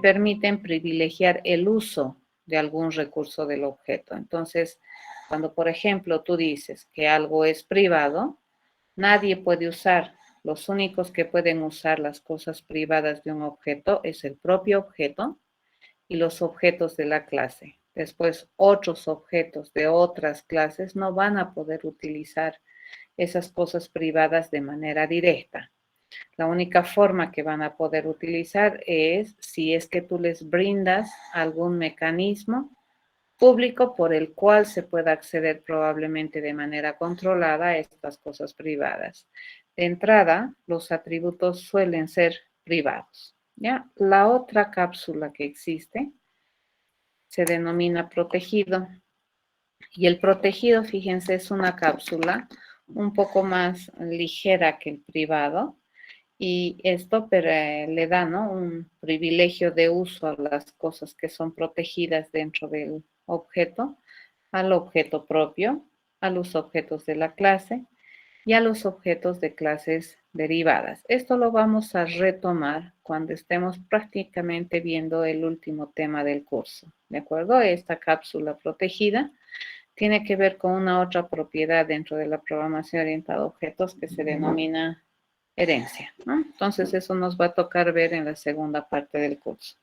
permiten privilegiar el uso de algún recurso del objeto. Entonces, cuando, por ejemplo, tú dices que algo es privado, nadie puede usar. Los únicos que pueden usar las cosas privadas de un objeto es el propio objeto y los objetos de la clase. Después, otros objetos de otras clases no van a poder utilizar esas cosas privadas de manera directa. La única forma que van a poder utilizar es si es que tú les brindas algún mecanismo público por el cual se pueda acceder probablemente de manera controlada a estas cosas privadas. De entrada, los atributos suelen ser privados, ¿ya? La otra cápsula que existe se denomina protegido. Y el protegido, fíjense, es una cápsula un poco más ligera que el privado. Y esto le da, ¿no?, un privilegio de uso a las cosas que son protegidas dentro del objeto, al objeto propio, a los objetos de la clase y a los objetos de clases derivadas. Esto lo vamos a retomar cuando estemos prácticamente viendo el último tema del curso, ¿de acuerdo? Esta cápsula protegida tiene que ver con una otra propiedad dentro de la programación orientada a objetos que se denomina herencia, ¿no? Entonces eso nos va a tocar ver en la segunda parte del curso.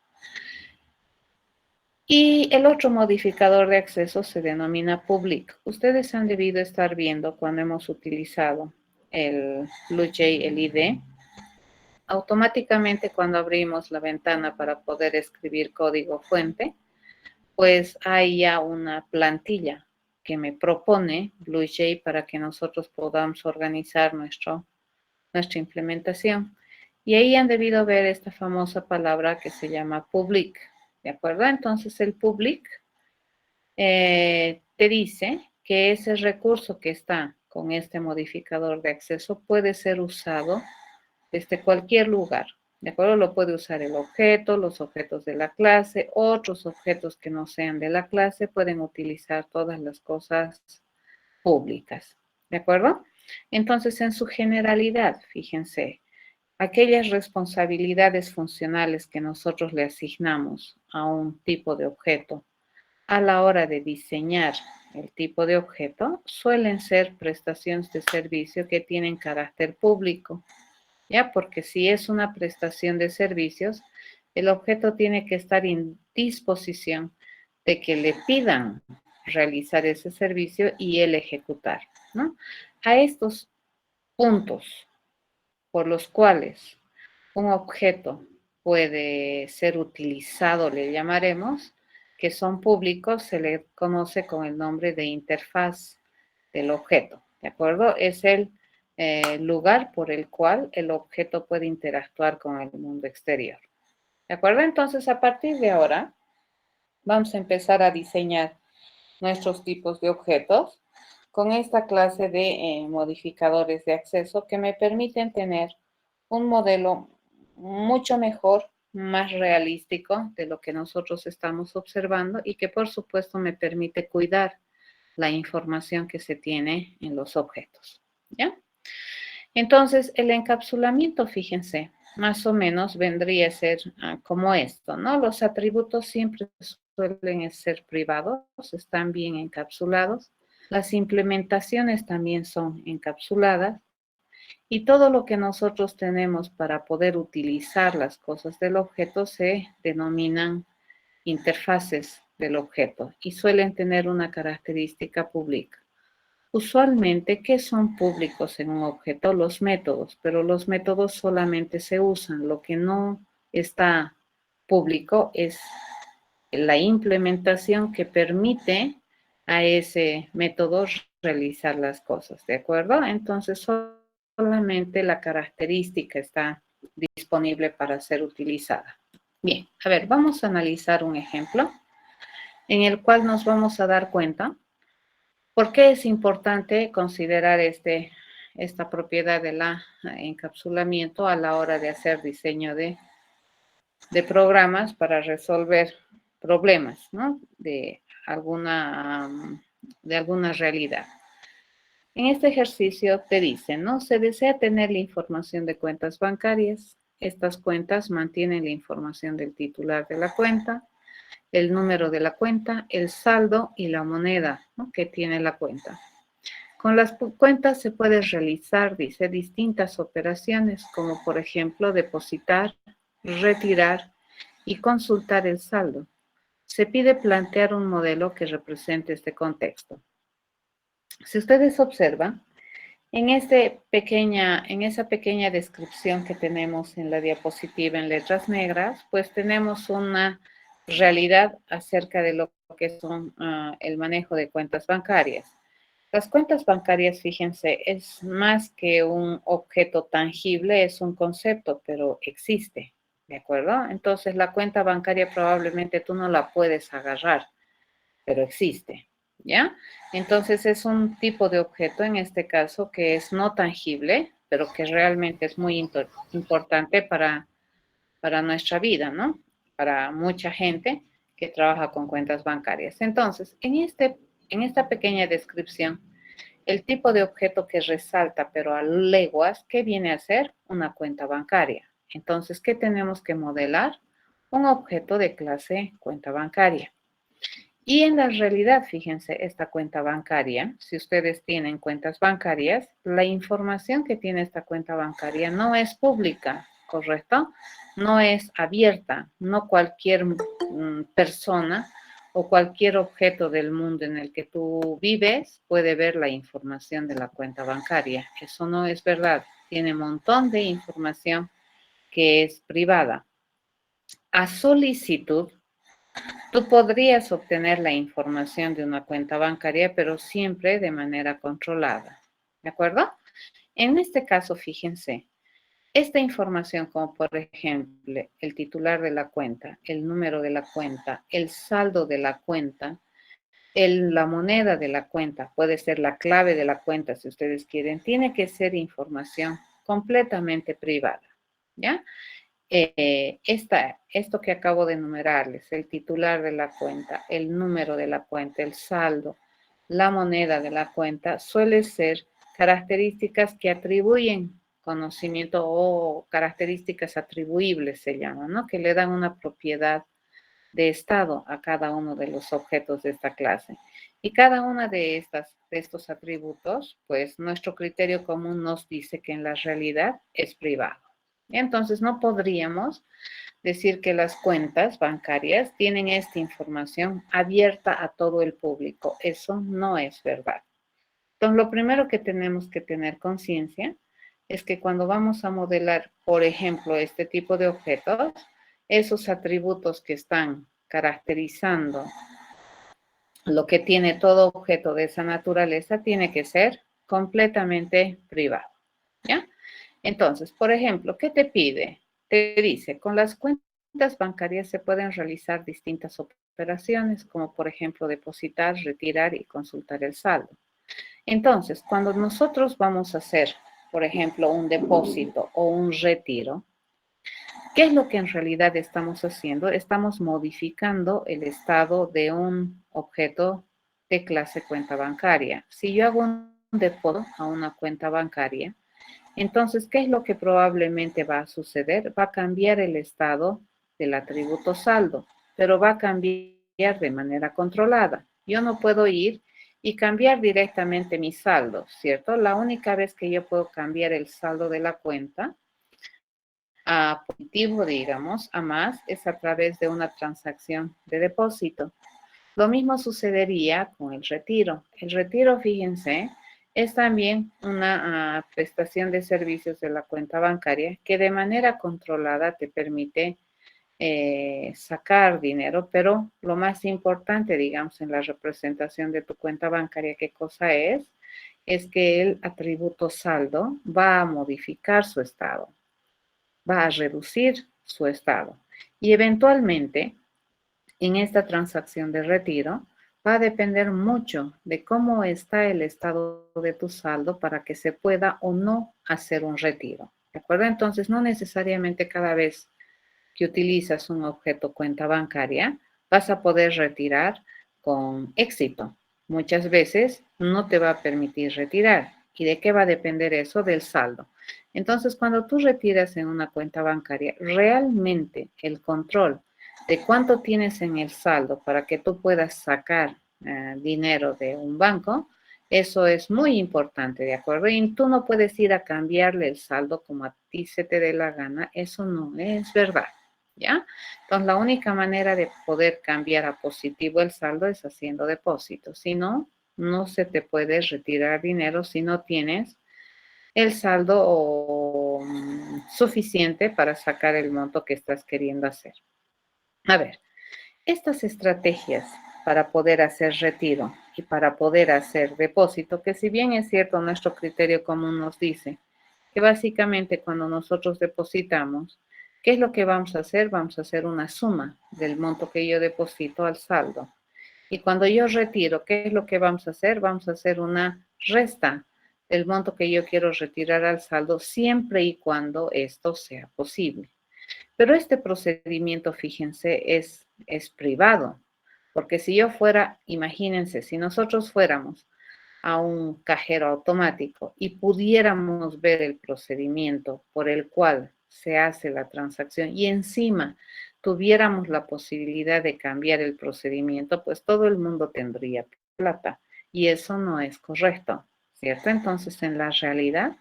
Y el otro modificador de acceso se denomina public. Ustedes han debido estar viendo cuando hemos utilizado el BlueJ, el ID. Automáticamente cuando abrimos la ventana para poder escribir código fuente, pues hay ya una plantilla que me propone BlueJ para que nosotros podamos organizar nuestra implementación. Y ahí han debido ver esta famosa palabra que se llama public, ¿de acuerdo? Entonces el public te dice que ese recurso que está con este modificador de acceso puede ser usado desde cualquier lugar, ¿de acuerdo? Lo puede usar el objeto, los objetos de la clase, otros objetos que no sean de la clase, pueden utilizar todas las cosas públicas, ¿de acuerdo? Entonces, en su generalidad, fíjense, aquellas responsabilidades funcionales que nosotros le asignamos a un tipo de objeto a la hora de diseñar el tipo de objeto suelen ser prestaciones de servicio que tienen carácter público, ¿ya? Porque si es una prestación de servicios, el objeto tiene que estar en disposición de que le pidan realizar ese servicio y él ejecutar, ¿no? A estos puntos por los cuales un objeto puede ser utilizado, le llamaremos, que son públicos, se le conoce con el nombre de interfaz del objeto, ¿de acuerdo? Es el lugar por el cual el objeto puede interactuar con el mundo exterior, ¿de acuerdo? Entonces, a partir de ahora, vamos a empezar a diseñar nuestros tipos de objetos con esta clase de modificadores de acceso que me permiten tener un modelo mucho mejor, más realístico de lo que nosotros estamos observando y que por supuesto me permite cuidar la información que se tiene en los objetos, ¿ya? Entonces, el encapsulamiento, fíjense, más o menos vendría a ser como esto, ¿no? Los atributos siempre suelen ser privados, están bien encapsulados. Las implementaciones también son encapsuladas. Y todo lo que nosotros tenemos para poder utilizar las cosas del objeto se denominan interfaces del objeto y suelen tener una característica pública. Usualmente, ¿qué son públicos en un objeto? Los métodos, pero los métodos solamente se usan. Lo que no está público es la implementación que permite a ese método realizar las cosas, ¿de acuerdo? Entonces, solamente la característica está disponible para ser utilizada. Bien, a ver, vamos a analizar un ejemplo en el cual nos vamos a dar cuenta por qué es importante considerar esta propiedad del encapsulamiento a la hora de hacer diseño de programas para resolver problemas, ¿no? De alguna realidad. En este ejercicio te dice, ¿no? Se desea tener la información de cuentas bancarias estas cuentas mantienen la información del titular de la cuenta, el número de la cuenta, el saldo y la moneda, ¿no?, que tiene la cuenta. Con las cuentas se pueden realizar, dice, distintas operaciones, como por ejemplo depositar, retirar y consultar el saldo. Se pide plantear un modelo que represente este contexto. Si ustedes observan, en esa pequeña descripción que tenemos en la diapositiva en letras negras, pues tenemos una realidad acerca de lo que son el manejo de cuentas bancarias. Las cuentas bancarias, fíjense, es más que un objeto tangible, es un concepto, pero existe, ¿de acuerdo? Entonces, la cuenta bancaria probablemente tú no la puedes agarrar, pero existe, ¿ya? Entonces, es un tipo de objeto, en este caso, que es no tangible, pero que realmente es muy importante para nuestra vida, ¿no? Para mucha gente que trabaja con cuentas bancarias. Entonces, en esta pequeña descripción, el tipo de objeto que resalta, pero a leguas, ¿qué viene a ser? Una cuenta bancaria. Entonces, ¿qué tenemos que modelar? Un objeto de clase cuenta bancaria. Y en la realidad, fíjense, esta cuenta bancaria, si ustedes tienen cuentas bancarias, la información que tiene esta cuenta bancaria no es pública, ¿correcto? No es abierta, no cualquier persona o cualquier objeto del mundo en el que tú vives puede ver la información de la cuenta bancaria. Eso no es verdad. Tiene un montón de información que es privada. A solicitud, tú podrías obtener la información de una cuenta bancaria, pero siempre de manera controlada. ¿De acuerdo? En este caso, fíjense, esta información, como por ejemplo el titular de la cuenta, el número de la cuenta, el saldo de la cuenta, la moneda de la cuenta, puede ser la clave de la cuenta si ustedes quieren, tiene que ser información completamente privada. ¿Ya? Esto que acabo de enumerarles, el titular de la cuenta, el número de la cuenta, el saldo, la moneda de la cuenta, suele ser características que atribuyen conocimiento o características atribuibles se llaman, ¿no? Que le dan una propiedad de estado a cada uno de los objetos de esta clase. Y cada una de estos atributos, pues nuestro criterio común nos dice que en la realidad es privado. Entonces, no podríamos decir que las cuentas bancarias tienen esta información abierta a todo el público. Eso no es verdad. Entonces, lo primero que tenemos que tener conciencia es que cuando vamos a modelar, por ejemplo, este tipo de objetos, esos atributos que están caracterizando lo que tiene todo objeto de esa naturaleza tiene que ser completamente privado, ¿ya? Entonces, por ejemplo, ¿qué te pide? Te dice, con las cuentas bancarias se pueden realizar distintas operaciones, como por ejemplo depositar, retirar y consultar el saldo. Entonces, cuando nosotros vamos a hacer, por ejemplo, un depósito o un retiro, ¿qué es lo que en realidad estamos haciendo? Estamos modificando el estado de un objeto de clase cuenta bancaria. Si yo hago un depósito a una cuenta bancaria, entonces, ¿qué es lo que probablemente va a suceder? Va a cambiar el estado del atributo saldo, pero va a cambiar de manera controlada. Yo no puedo ir y cambiar directamente mi saldo, ¿cierto? La única vez que yo puedo cambiar el saldo de la cuenta a positivo, digamos, a más, es a través de una transacción de depósito. Lo mismo sucedería con el retiro. El retiro, fíjense, es también una prestación de servicios de la cuenta bancaria que de manera controlada te permite sacar dinero, pero lo más importante, digamos, en la representación de tu cuenta bancaria, ¿qué cosa es? Es que el atributo saldo va a modificar su estado, va a reducir su estado y eventualmente en esta transacción de retiro va a depender mucho de cómo está el estado de tu saldo para que se pueda o no hacer un retiro. ¿De acuerdo? Entonces, no necesariamente cada vez que utilizas un objeto cuenta bancaria vas a poder retirar con éxito. Muchas veces no te va a permitir retirar. ¿Y de qué va a depender eso? Del saldo. Entonces, cuando tú retiras en una cuenta bancaria, realmente el control de cuánto tienes en el saldo para que tú puedas sacar dinero de un banco, eso es muy importante, ¿de acuerdo? Y tú no puedes ir a cambiarle el saldo como a ti se te dé la gana, eso no es verdad, ¿ya? Entonces, la única manera de poder cambiar a positivo el saldo es haciendo depósitos, si no, no se te puede retirar dinero si no tienes el saldo suficiente para sacar el monto que estás queriendo hacer. A ver, estas estrategias para poder hacer retiro y para poder hacer depósito, que si bien es cierto, nuestro criterio común nos dice que básicamente cuando nosotros depositamos, ¿qué es lo que vamos a hacer? Vamos a hacer una suma del monto que yo deposito al saldo. Y cuando yo retiro, ¿qué es lo que vamos a hacer? Vamos a hacer una resta del monto que yo quiero retirar al saldo siempre y cuando esto sea posible. Pero este procedimiento, fíjense, es privado, porque si yo fuera, imagínense, si nosotros fuéramos a un cajero automático y pudiéramos ver el procedimiento por el cual se hace la transacción y encima tuviéramos la posibilidad de cambiar el procedimiento, pues todo el mundo tendría plata y eso no es correcto, ¿cierto? Entonces, en la realidad,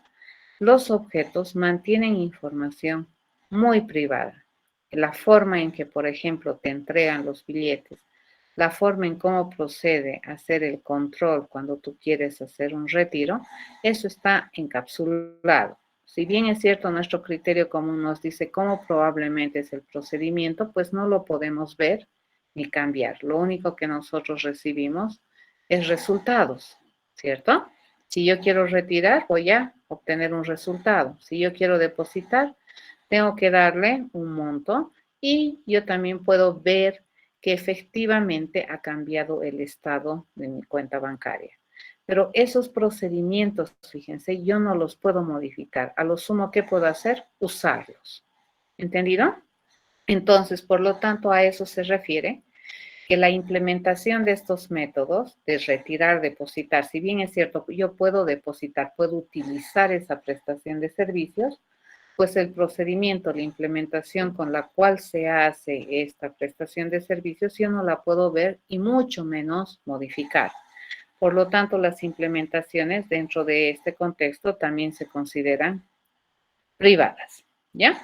los objetos mantienen información muy privada. La forma en que, por ejemplo, te entregan los billetes, la forma en cómo procede a hacer el control cuando tú quieres hacer un retiro, eso está encapsulado. Si bien es cierto, nuestro criterio común nos dice cómo probablemente es el procedimiento, pues no lo podemos ver ni cambiar. Lo único que nosotros recibimos es resultados, ¿cierto? Si yo quiero retirar, voy a obtener un resultado. Si yo quiero depositar, tengo que darle un monto y yo también puedo ver que efectivamente ha cambiado el estado de mi cuenta bancaria. Pero esos procedimientos, fíjense, yo no los puedo modificar. A lo sumo que puedo hacer, usarlos. ¿Entendido? Entonces, por lo tanto, a eso se refiere que la implementación de estos métodos de retirar, depositar, si bien es cierto, yo puedo depositar, puedo utilizar esa prestación de servicios, pues el procedimiento, la implementación con la cual se hace esta prestación de servicios, yo no la puedo ver y mucho menos modificar. Por lo tanto, las implementaciones dentro de este contexto también se consideran privadas, ¿ya?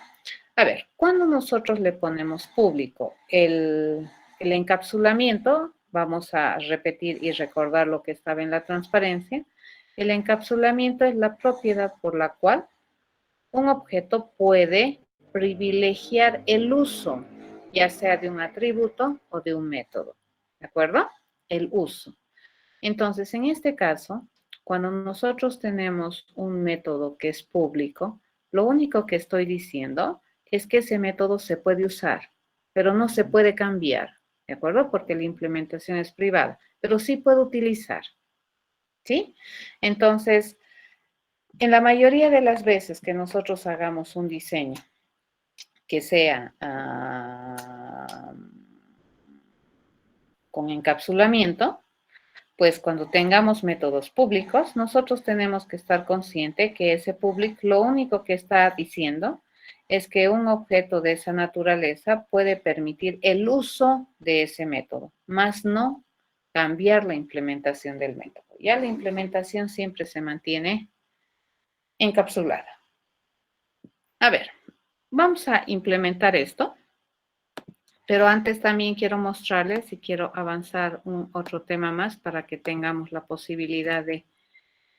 A ver, cuando nosotros le ponemos público el encapsulamiento, vamos a repetir y recordar lo que estaba en la transparencia, el encapsulamiento es la propiedad por la cual un objeto puede privilegiar el uso, ya sea de un atributo o de un método, ¿de acuerdo? El uso. Entonces, en este caso, cuando nosotros tenemos un método que es público, lo único que estoy diciendo es que ese método se puede usar, pero no se puede cambiar, ¿de acuerdo? Porque la implementación es privada, pero sí puedo utilizar, ¿sí? Entonces, en la mayoría de las veces que nosotros hagamos un diseño que sea con encapsulamiento, pues cuando tengamos métodos públicos, nosotros tenemos que estar conscientes que ese público lo único que está diciendo es que un objeto de esa naturaleza puede permitir el uso de ese método, más no cambiar la implementación del método. Ya la implementación siempre se mantiene encapsulada. A ver, vamos a implementar esto, pero antes también quiero mostrarles y quiero avanzar otro tema más para que tengamos la posibilidad de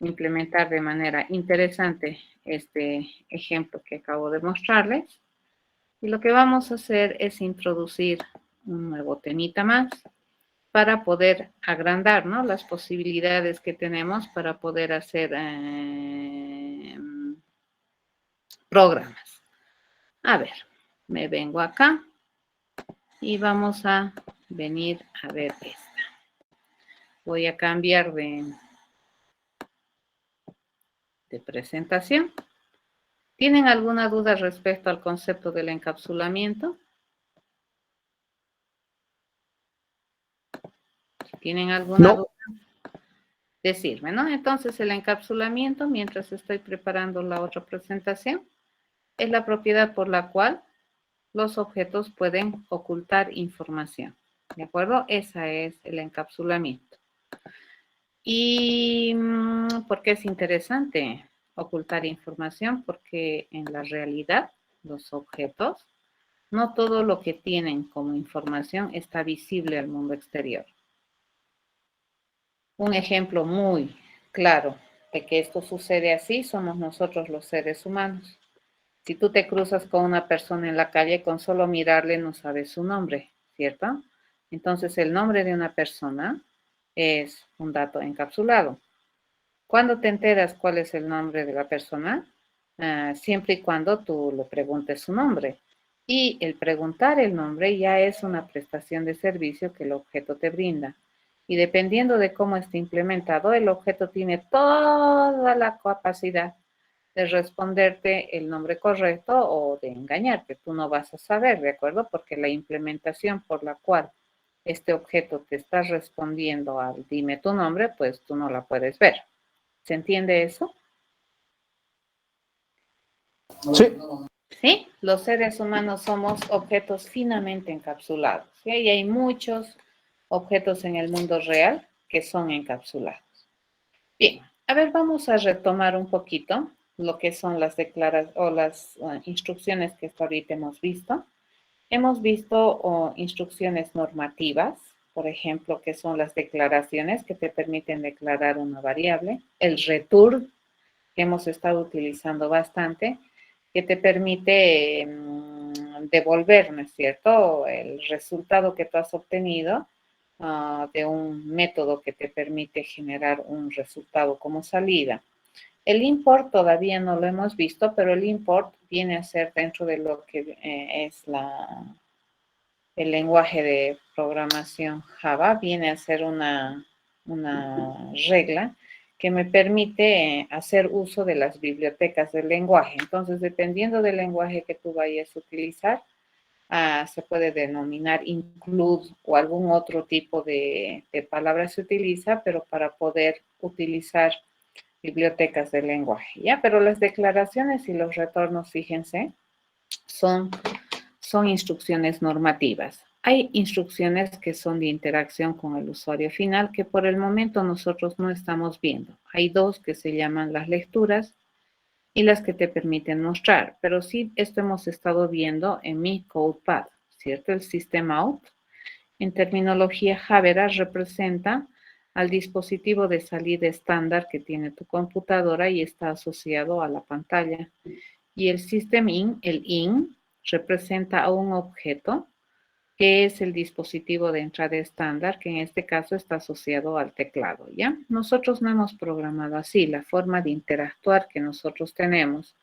implementar de manera interesante este ejemplo que acabo de mostrarles. Y lo que vamos a hacer es introducir un nuevo temita más para poder agrandar, ¿no?, las posibilidades que tenemos para poder hacer programas. A ver, me vengo acá y vamos a venir a ver esta. Voy a cambiar de presentación. ¿Tienen alguna duda respecto al concepto del encapsulamiento? ¿Tienen alguna No, duda? decirme, ¿no? Entonces, el encapsulamiento, mientras estoy preparando la otra presentación, es la propiedad por la cual los objetos pueden ocultar información, ¿de acuerdo? Ese es el encapsulamiento. ¿Y por qué es interesante ocultar información? Porque en la realidad, los objetos, no todo lo que tienen como información está visible al mundo exterior. Un ejemplo muy claro de que esto sucede así somos nosotros los seres humanos. Si tú te cruzas con una persona en la calle, con solo mirarle no sabes su nombre, ¿cierto? Entonces el nombre de una persona es un dato encapsulado. ¿Cuándo te enteras cuál es el nombre de la persona? Siempre y cuando tú le preguntes su nombre. Y el preguntar el nombre ya es una prestación de servicio que el objeto te brinda. Y dependiendo de cómo esté implementado, el objeto tiene toda la capacidad de responderte el nombre correcto o de engañarte. Tú no vas a saber, ¿de acuerdo? Porque la implementación por la cual este objeto te está respondiendo al dime tu nombre, pues tú no la puedes ver. ¿Se entiende eso? Sí. Sí, los seres humanos somos objetos finamente encapsulados. ¿Sí? Y hay muchos objetos en el mundo real que son encapsulados. Bien, a ver, vamos a retomar un poquito lo que son las instrucciones que hasta ahorita hemos visto. Hemos visto instrucciones normativas, por ejemplo, que son las declaraciones que te permiten declarar una variable, el return, que hemos estado utilizando bastante, que te permite devolver, ¿no es cierto?, el resultado que tú has obtenido de un método que te permite generar un resultado como salida. El import todavía no lo hemos visto, pero el import viene a ser dentro de lo que es el lenguaje de programación Java, viene a ser una regla que me permite hacer uso de las bibliotecas del lenguaje. Entonces, dependiendo del lenguaje que tú vayas a utilizar, se puede denominar include o algún otro tipo de palabra se utiliza, pero para poder utilizar bibliotecas del lenguaje, ¿ya? Pero las declaraciones y los retornos, fíjense, son instrucciones normativas. Hay instrucciones que son de interacción con el usuario final que por el momento nosotros no estamos viendo. Hay dos que se llaman las lecturas y las que te permiten mostrar, pero sí esto hemos estado viendo en mi CodePad, ¿cierto? El System Out, en terminología Java, representa al dispositivo de salida estándar que tiene tu computadora y está asociado a la pantalla. Y el System In, el In, representa a un objeto que es el dispositivo de entrada estándar, que en este caso está asociado al teclado, ¿ya? Nosotros no hemos programado así. La forma de interactuar que nosotros tenemos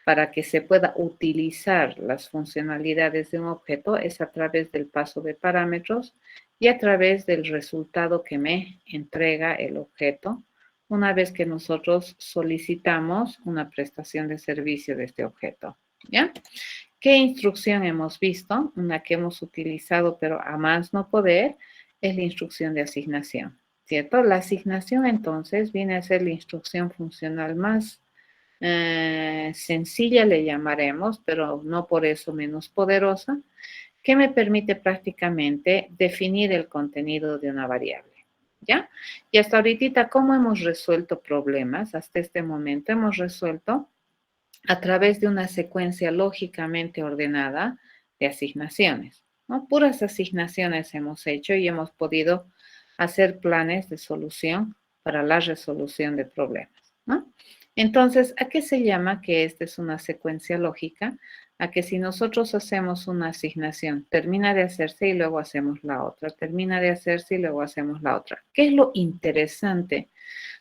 para que se pueda utilizar las funcionalidades de un objeto es a través del paso de parámetros y a través del resultado que me entrega el objeto una vez que nosotros solicitamos una prestación de servicio de este objeto, ¿ya? ¿Qué instrucción hemos visto? Una que hemos utilizado, pero a más no poder, es la instrucción de asignación, ¿cierto? La asignación, entonces, viene a ser la instrucción funcional más sencilla, le llamaremos, pero no por eso menos poderosa, que me permite prácticamente definir el contenido de una variable, ¿ya? Y hasta ahorita, ¿cómo hemos resuelto problemas? Hasta este momento hemos resuelto a través de una secuencia lógicamente ordenada de asignaciones, ¿no? Puras asignaciones hemos hecho y hemos podido hacer planes de solución para la resolución de problemas, ¿no? Entonces, ¿a qué se llama que esta es una secuencia lógica? A que si nosotros hacemos una asignación, termina de hacerse y luego hacemos la otra, termina de hacerse y luego hacemos la otra. ¿Qué es lo interesante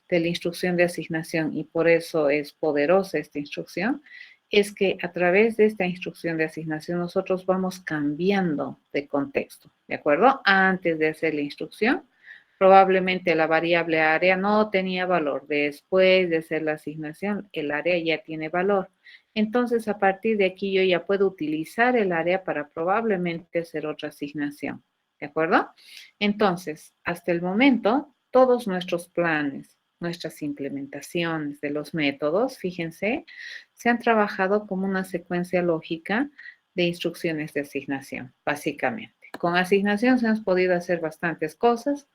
de la instrucción de asignación y por eso es poderosa esta instrucción? Es que a través de esta instrucción de asignación nosotros vamos cambiando de contexto, ¿de acuerdo? Antes de hacer la instrucción, probablemente la variable área no tenía valor. Después de hacer la asignación, el área ya tiene valor. Entonces, a partir de aquí yo ya puedo utilizar el área para probablemente hacer otra asignación, ¿de acuerdo? Entonces, hasta el momento, todos nuestros planes nuestras implementaciones de los métodos, fíjense, se han trabajado como una secuencia lógica de instrucciones de asignación, básicamente. Con asignación se han podido hacer bastantes cosas.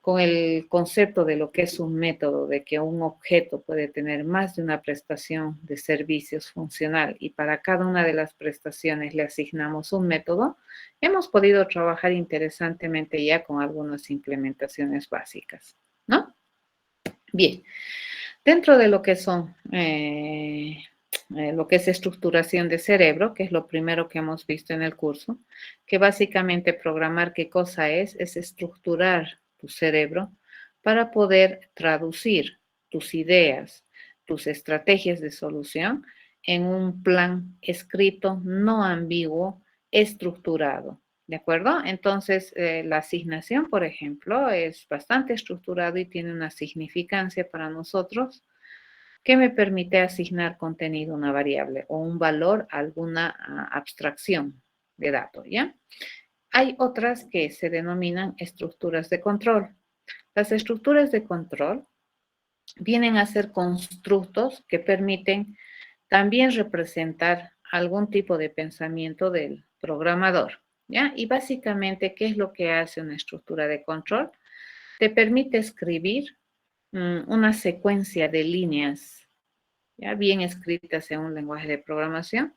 Con el concepto de lo que es un método, de que un objeto puede tener más de una prestación de servicios funcional y para cada una de las prestaciones le asignamos un método, hemos podido trabajar interesantemente ya con algunas implementaciones básicas, ¿no? Bien, dentro de lo que son lo que es estructuración de cerebro, que es lo primero que hemos visto en el curso, que básicamente programar qué cosa es estructurar tu cerebro para poder traducir tus ideas, tus estrategias de solución en un plan escrito, no ambiguo, estructurado. ¿De acuerdo? Entonces, la asignación, por ejemplo, es bastante estructurado y tiene una significancia para nosotros que me permite asignar contenido a una variable o un valor a alguna abstracción de datos, ¿ya? Hay otras que se denominan estructuras de control. Las estructuras de control vienen a ser constructos que permiten también representar algún tipo de pensamiento del programador, ¿ya? Y básicamente, ¿qué es lo que hace una estructura de control? Te permite escribir una secuencia de líneas, ¿ya? Bien escritas en un lenguaje de programación,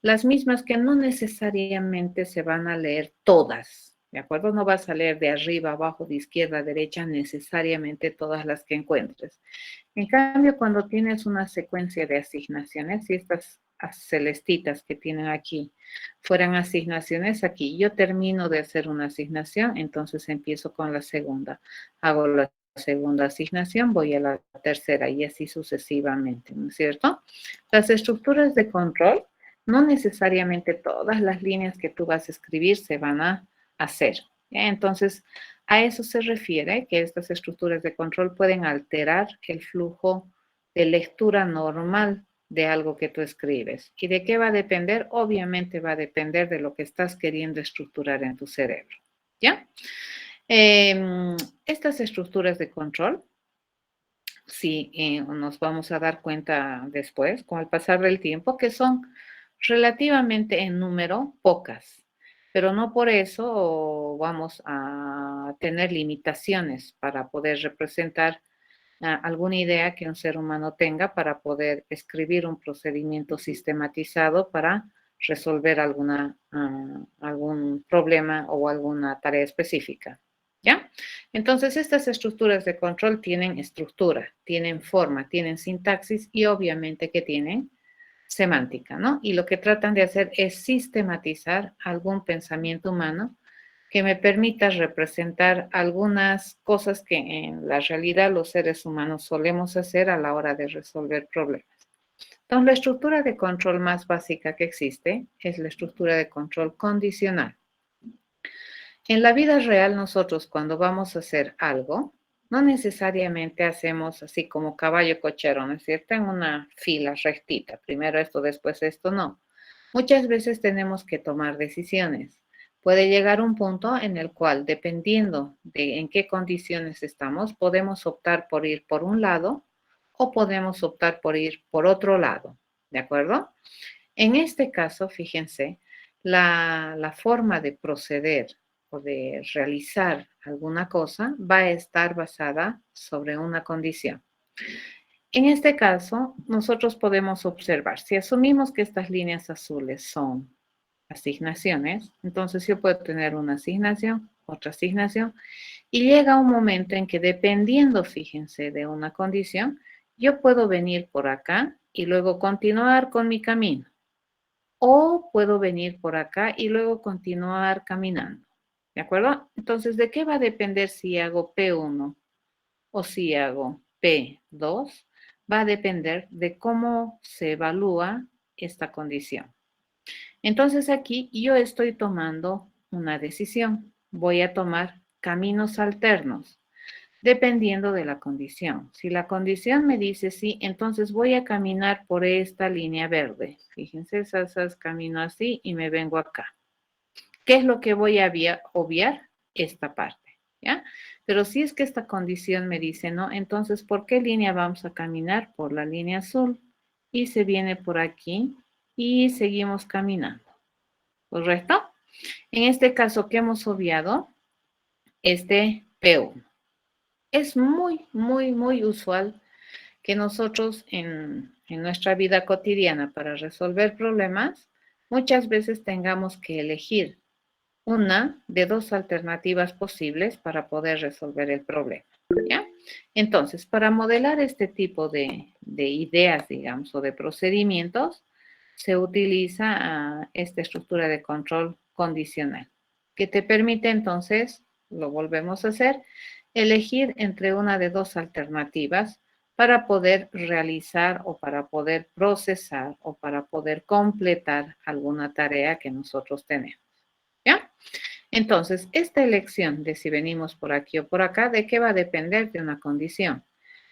las mismas que no necesariamente se van a leer todas, ¿de acuerdo? No vas a leer de arriba, abajo, de izquierda a derecha necesariamente todas las que encuentres. En cambio, cuando tienes una secuencia de asignaciones, y estas celestitas que tienen aquí fueran asignaciones, aquí yo termino de hacer una asignación, entonces empiezo con la segunda, hago la segunda asignación, voy a la tercera y así sucesivamente, ¿no es cierto? Las estructuras de control, no necesariamente todas las líneas que tú vas a escribir se van a hacer, ¿ya? Entonces, a eso se refiere que estas estructuras de control pueden alterar el flujo de lectura normal de algo que tú escribes. ¿Y de qué va a depender? Obviamente va a depender de lo que estás queriendo estructurar en tu cerebro, ¿ya? Estas estructuras de control, sí, nos vamos a dar cuenta después, con el pasar del tiempo, que son relativamente en número pocas, pero no por eso vamos a tener limitaciones para poder representar alguna idea que un ser humano tenga para poder escribir un procedimiento sistematizado para resolver algún problema o alguna tarea específica, ¿ya? Entonces, estas estructuras de control tienen estructura, tienen forma, tienen sintaxis y obviamente que tienen semántica, ¿no? Y lo que tratan de hacer es sistematizar algún pensamiento humano que me permita representar algunas cosas que en la realidad los seres humanos solemos hacer a la hora de resolver problemas. Entonces, la estructura de control más básica que existe es la estructura de control condicional. En la vida real, nosotros cuando vamos a hacer algo, no necesariamente hacemos así como caballo cochero, ¿no es cierto? En una fila rectita, primero esto, después esto, no. Muchas veces tenemos que tomar decisiones. Puede llegar un punto en el cual, dependiendo de en qué condiciones estamos, podemos optar por ir por un lado o podemos optar por ir por otro lado, ¿de acuerdo? En este caso, fíjense, la forma de proceder o de realizar alguna cosa va a estar basada sobre una condición. En este caso, nosotros podemos observar, si asumimos que estas líneas azules son asignaciones, entonces yo puedo tener una asignación, otra asignación, y llega un momento en que dependiendo, fíjense, de una condición, yo puedo venir por acá y luego continuar con mi camino. O puedo venir por acá y luego continuar caminando. ¿De acuerdo? Entonces, ¿de qué va a depender si hago P1 o si hago P2? Va a depender de cómo se evalúa esta condición. Entonces, aquí yo estoy tomando una decisión. Voy a tomar caminos alternos dependiendo de la condición. Si la condición me dice sí, entonces voy a caminar por esta línea verde. Fíjense, esas camino así y me vengo acá. ¿Qué es lo que voy a obviar? Esta parte, ¿ya? Pero si es que esta condición me dice no, entonces, ¿por qué línea vamos a caminar? Por la línea azul. Y se viene por aquí y seguimos caminando. ¿Correcto? En este caso que hemos obviado, este P1. Es muy usual que nosotros en nuestra vida cotidiana para resolver problemas, muchas veces tengamos que elegir una de dos alternativas posibles para poder resolver el problema, ¿ya? Entonces, para modelar este tipo de ideas, digamos, o de procedimientos, se utiliza esta estructura de control condicional, que te permite entonces, lo volvemos a hacer, elegir entre una de dos alternativas para poder realizar o para poder procesar o para poder completar alguna tarea que nosotros tenemos, ¿ya? Entonces, esta elección de si venimos por aquí o por acá, ¿de qué va a depender? De una condición.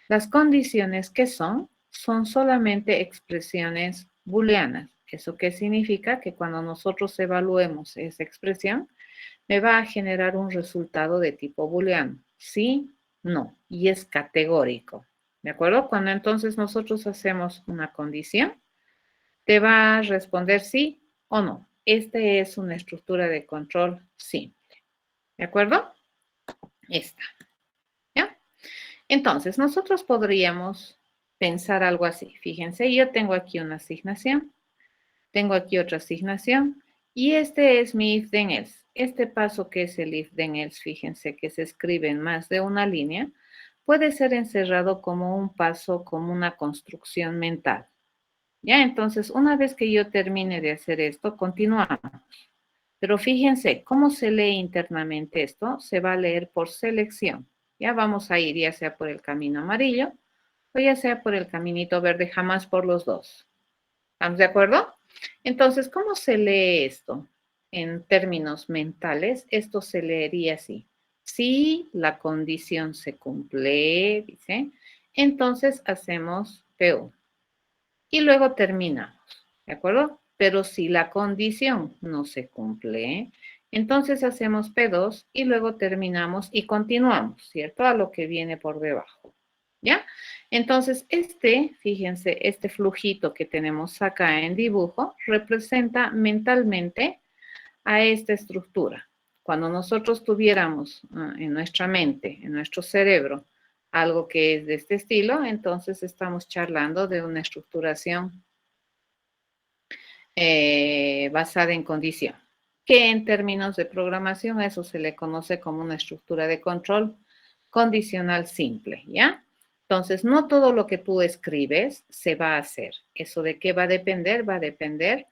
Las condiciones que son solamente expresiones booleanas. ¿Eso qué significa? Que cuando nosotros evaluemos esa expresión, me va a generar un resultado de tipo booleano. Sí, no, y es categórico. ¿De acuerdo? Cuando entonces nosotros hacemos una condición, te va a responder sí o no. Esta es una estructura de control simple. ¿De acuerdo? Esta. ¿Ya? Entonces, nosotros podríamos pensar algo así. Fíjense, yo tengo aquí una asignación, tengo aquí otra asignación, y este es mi if then else. Este paso que es el if then else, fíjense que se escribe en más de una línea, puede ser encerrado como un paso, como una construcción mental. ¿Ya? Entonces, una vez que yo termine de hacer esto, continuamos. Pero fíjense, ¿cómo se lee internamente esto? Se va a leer por selección. Ya vamos a ir ya sea por el camino amarillo o ya sea por el caminito verde, jamás por los dos. ¿Estamos de acuerdo? Entonces, ¿cómo se lee esto? En términos mentales, esto se leería así. Si la condición se cumple, dice, entonces hacemos P1 y luego terminamos, ¿de acuerdo? Pero si la condición no se cumple, entonces hacemos P2 y luego terminamos y continuamos, ¿cierto? A lo que viene por debajo, ¿ya? Entonces, fíjense, este flujito que tenemos acá en dibujo representa mentalmente a esta estructura. Cuando nosotros tuviéramos en nuestra mente, en nuestro cerebro, algo que es de este estilo, entonces estamos charlando de una estructuración basada en condición, que en términos de programación eso se le conoce como una estructura de control condicional simple, ¿ya? Entonces, no todo lo que tú escribes se va a hacer. ¿Eso de qué va a depender? Va a depender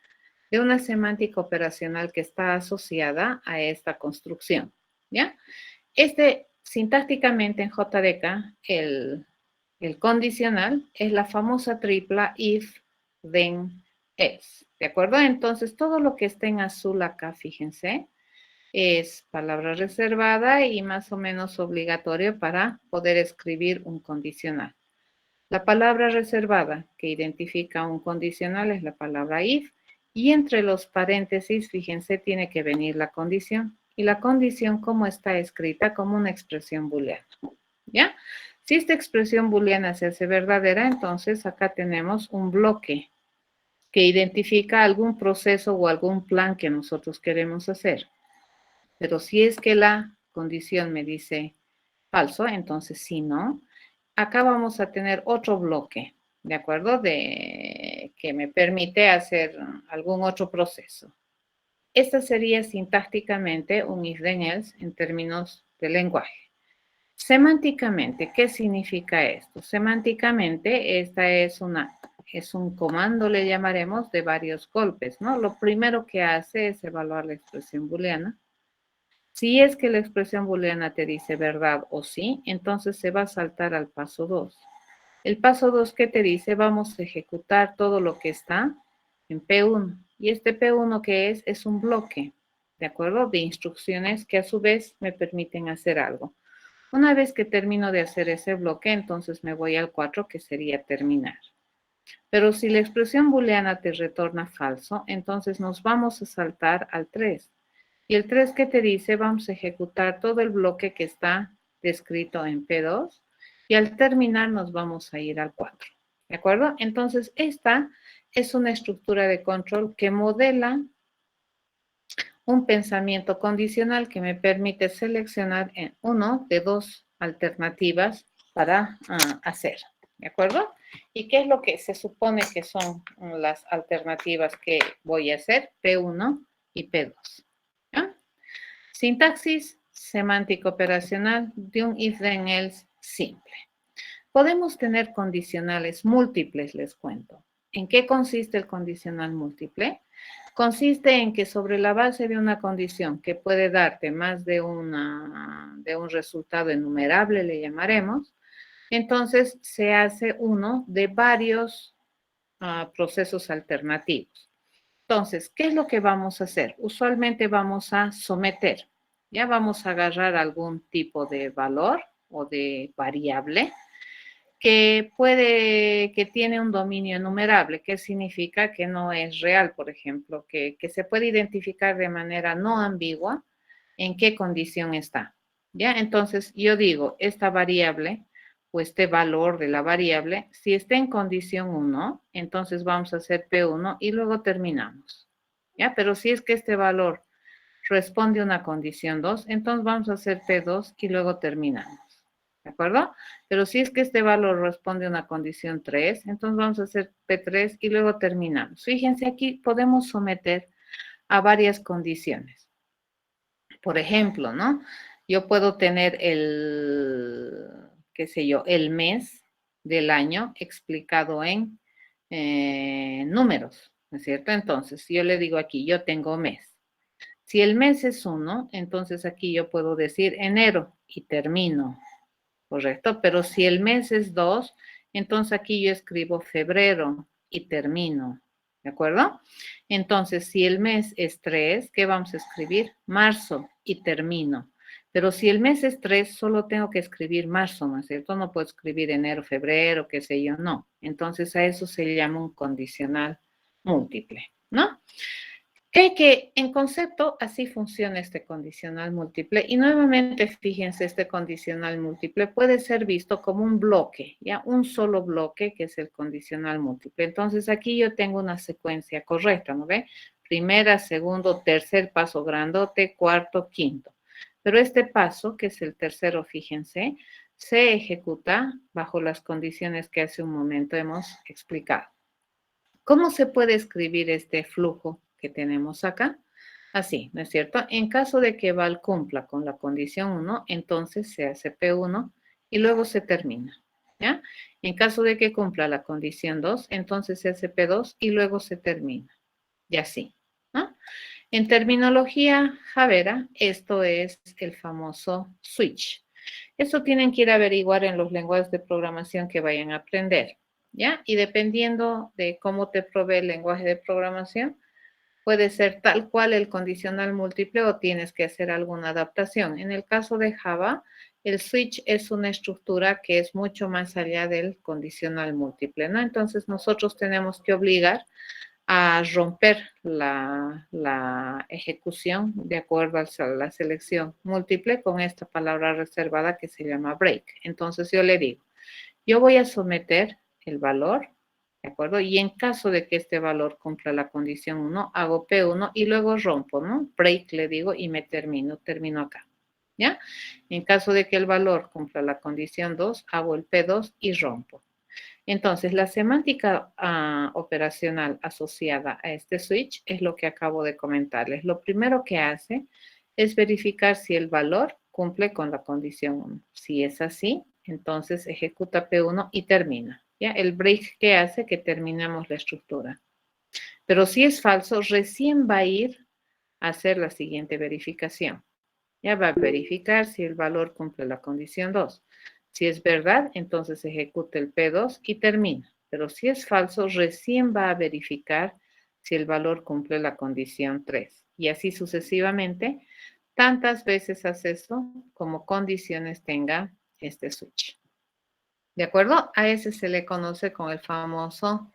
de una semántica operacional que está asociada a esta construcción, ¿ya? Sintácticamente en JDK, el condicional es la famosa tripla if, then, else, ¿de acuerdo? Entonces, todo lo que está en azul acá, fíjense, es palabra reservada y más o menos obligatorio para poder escribir un condicional. La palabra reservada que identifica un condicional es la palabra if, y entre los paréntesis, fíjense, tiene que venir la condición. Y la condición, ¿cómo está escrita? Como una expresión booleana, ¿ya? Si esta expresión booleana se hace verdadera, entonces acá tenemos un bloque que identifica algún proceso o algún plan que nosotros queremos hacer. Pero si es que la condición me dice falso, entonces si no, acá vamos a tener otro bloque, ¿de acuerdo? Que me permite hacer algún otro proceso. Esta sería sintácticamente un if then else en términos de lenguaje. Semánticamente, ¿qué significa esto? Semánticamente, esta es un comando, le llamaremos, de varios golpes, ¿no? Lo primero que hace es evaluar la expresión booleana. Si es que la expresión booleana te dice verdad o sí, entonces se va a saltar al paso 2. El paso 2, ¿qué te dice? Vamos a ejecutar todo lo que está en P1. Y este P1, ¿qué es? Es un bloque, ¿de acuerdo? De instrucciones que a su vez me permiten hacer algo. Una vez que termino de hacer ese bloque, entonces me voy al 4, que sería terminar. Pero si la expresión booleana te retorna falso, entonces nos vamos a saltar al 3. Y el 3 que te dice, vamos a ejecutar todo el bloque que está descrito en P2 y al terminar nos vamos a ir al 4. ¿De acuerdo? Entonces, esta es una estructura de control que modela un pensamiento condicional que me permite seleccionar uno de dos alternativas para hacer. ¿De acuerdo? ¿Y qué es lo que se supone que son las alternativas que voy a hacer? P1 y P2. ¿Ya? Sintaxis semántica operacional de un if-then-else simple. Podemos tener condicionales múltiples, les cuento. ¿En qué consiste el condicional múltiple? Consiste en que sobre la base de una condición que puede darte más de un resultado enumerable, le llamaremos, entonces se hace uno de varios procesos alternativos. Entonces, ¿qué es lo que vamos a hacer? Usualmente vamos a someter. Ya vamos a agarrar algún tipo de valor o de variable que tiene un dominio enumerable, que significa que no es real, por ejemplo, que se puede identificar de manera no ambigua en qué condición está. ¿Ya? Entonces, yo digo, esta variable o este valor de la variable, si está en condición 1, entonces vamos a hacer P1 y luego terminamos. ¿Ya? Pero si es que este valor responde a una condición 2, entonces vamos a hacer P2 y luego terminamos. ¿De acuerdo? Pero si es que este valor responde a una condición 3, entonces vamos a hacer P3 y luego terminamos. Fíjense, aquí podemos someter a varias condiciones. Por ejemplo, ¿no? Yo puedo tener qué sé yo, el mes del año explicado en números, ¿no es cierto? Entonces, si yo le digo aquí, yo tengo mes. Si el mes es 1, entonces aquí yo puedo decir enero y termino, ¿correcto? Pero si el mes es 2, entonces aquí yo escribo febrero y termino, ¿de acuerdo? Entonces, si el mes es 3, ¿qué vamos a escribir? Marzo y termino. Pero si el mes es 3, solo tengo que escribir marzo, ¿no es cierto? No puedo escribir enero, febrero, qué sé yo, no. Entonces, a eso se le llama un condicional múltiple, ¿no? Que en concepto así funciona este condicional múltiple y nuevamente fíjense, este condicional múltiple puede ser visto como un bloque, ya un solo bloque que es el condicional múltiple. Entonces aquí yo tengo una secuencia correcta, ¿no ve? Primera, segundo, tercer paso grandote, cuarto, quinto. Pero este paso, que es el tercero, fíjense, se ejecuta bajo las condiciones que hace un momento hemos explicado. ¿Cómo se puede escribir este flujo que tenemos acá? Así, ¿no es cierto? En caso de que val cumpla con la condición 1, entonces se hace P1 y luego se termina, ¿ya? En caso de que cumpla la condición 2, entonces se hace P2 y luego se termina, y así, ¿no? En terminología Javera, esto es el famoso switch. Eso tienen que ir a averiguar en los lenguajes de programación que vayan a aprender, ¿ya? Y dependiendo de cómo te provee el lenguaje de programación, puede ser tal cual el condicional múltiple o tienes que hacer alguna adaptación. En el caso de Java, el switch es una estructura que es mucho más allá del condicional múltiple, ¿no? Entonces nosotros tenemos que obligar a romper la ejecución de acuerdo a la selección múltiple con esta palabra reservada que se llama break. Entonces yo le digo, yo voy a someter el valor, ¿de acuerdo? Y en caso de que este valor cumpla la condición 1, hago P1 y luego rompo, ¿no? Break le digo y me termino acá, ¿ya? En caso de que el valor cumpla la condición 2, hago el P2 y rompo. Entonces, la semántica operacional asociada a este switch es lo que acabo de comentarles. Lo primero que hace es verificar si el valor cumple con la condición 1. Si es así, entonces ejecuta P1 y termina. ¿Ya? El break que hace que terminemos la estructura. Pero si es falso, recién va a ir a hacer la siguiente verificación. Ya va a verificar si el valor cumple la condición 2. Si es verdad, entonces ejecuta el P2 y termina. Pero si es falso, recién va a verificar si el valor cumple la condición 3. Y así sucesivamente, tantas veces hace eso como condiciones tenga este switch. ¿De acuerdo? A ese se le conoce con el famoso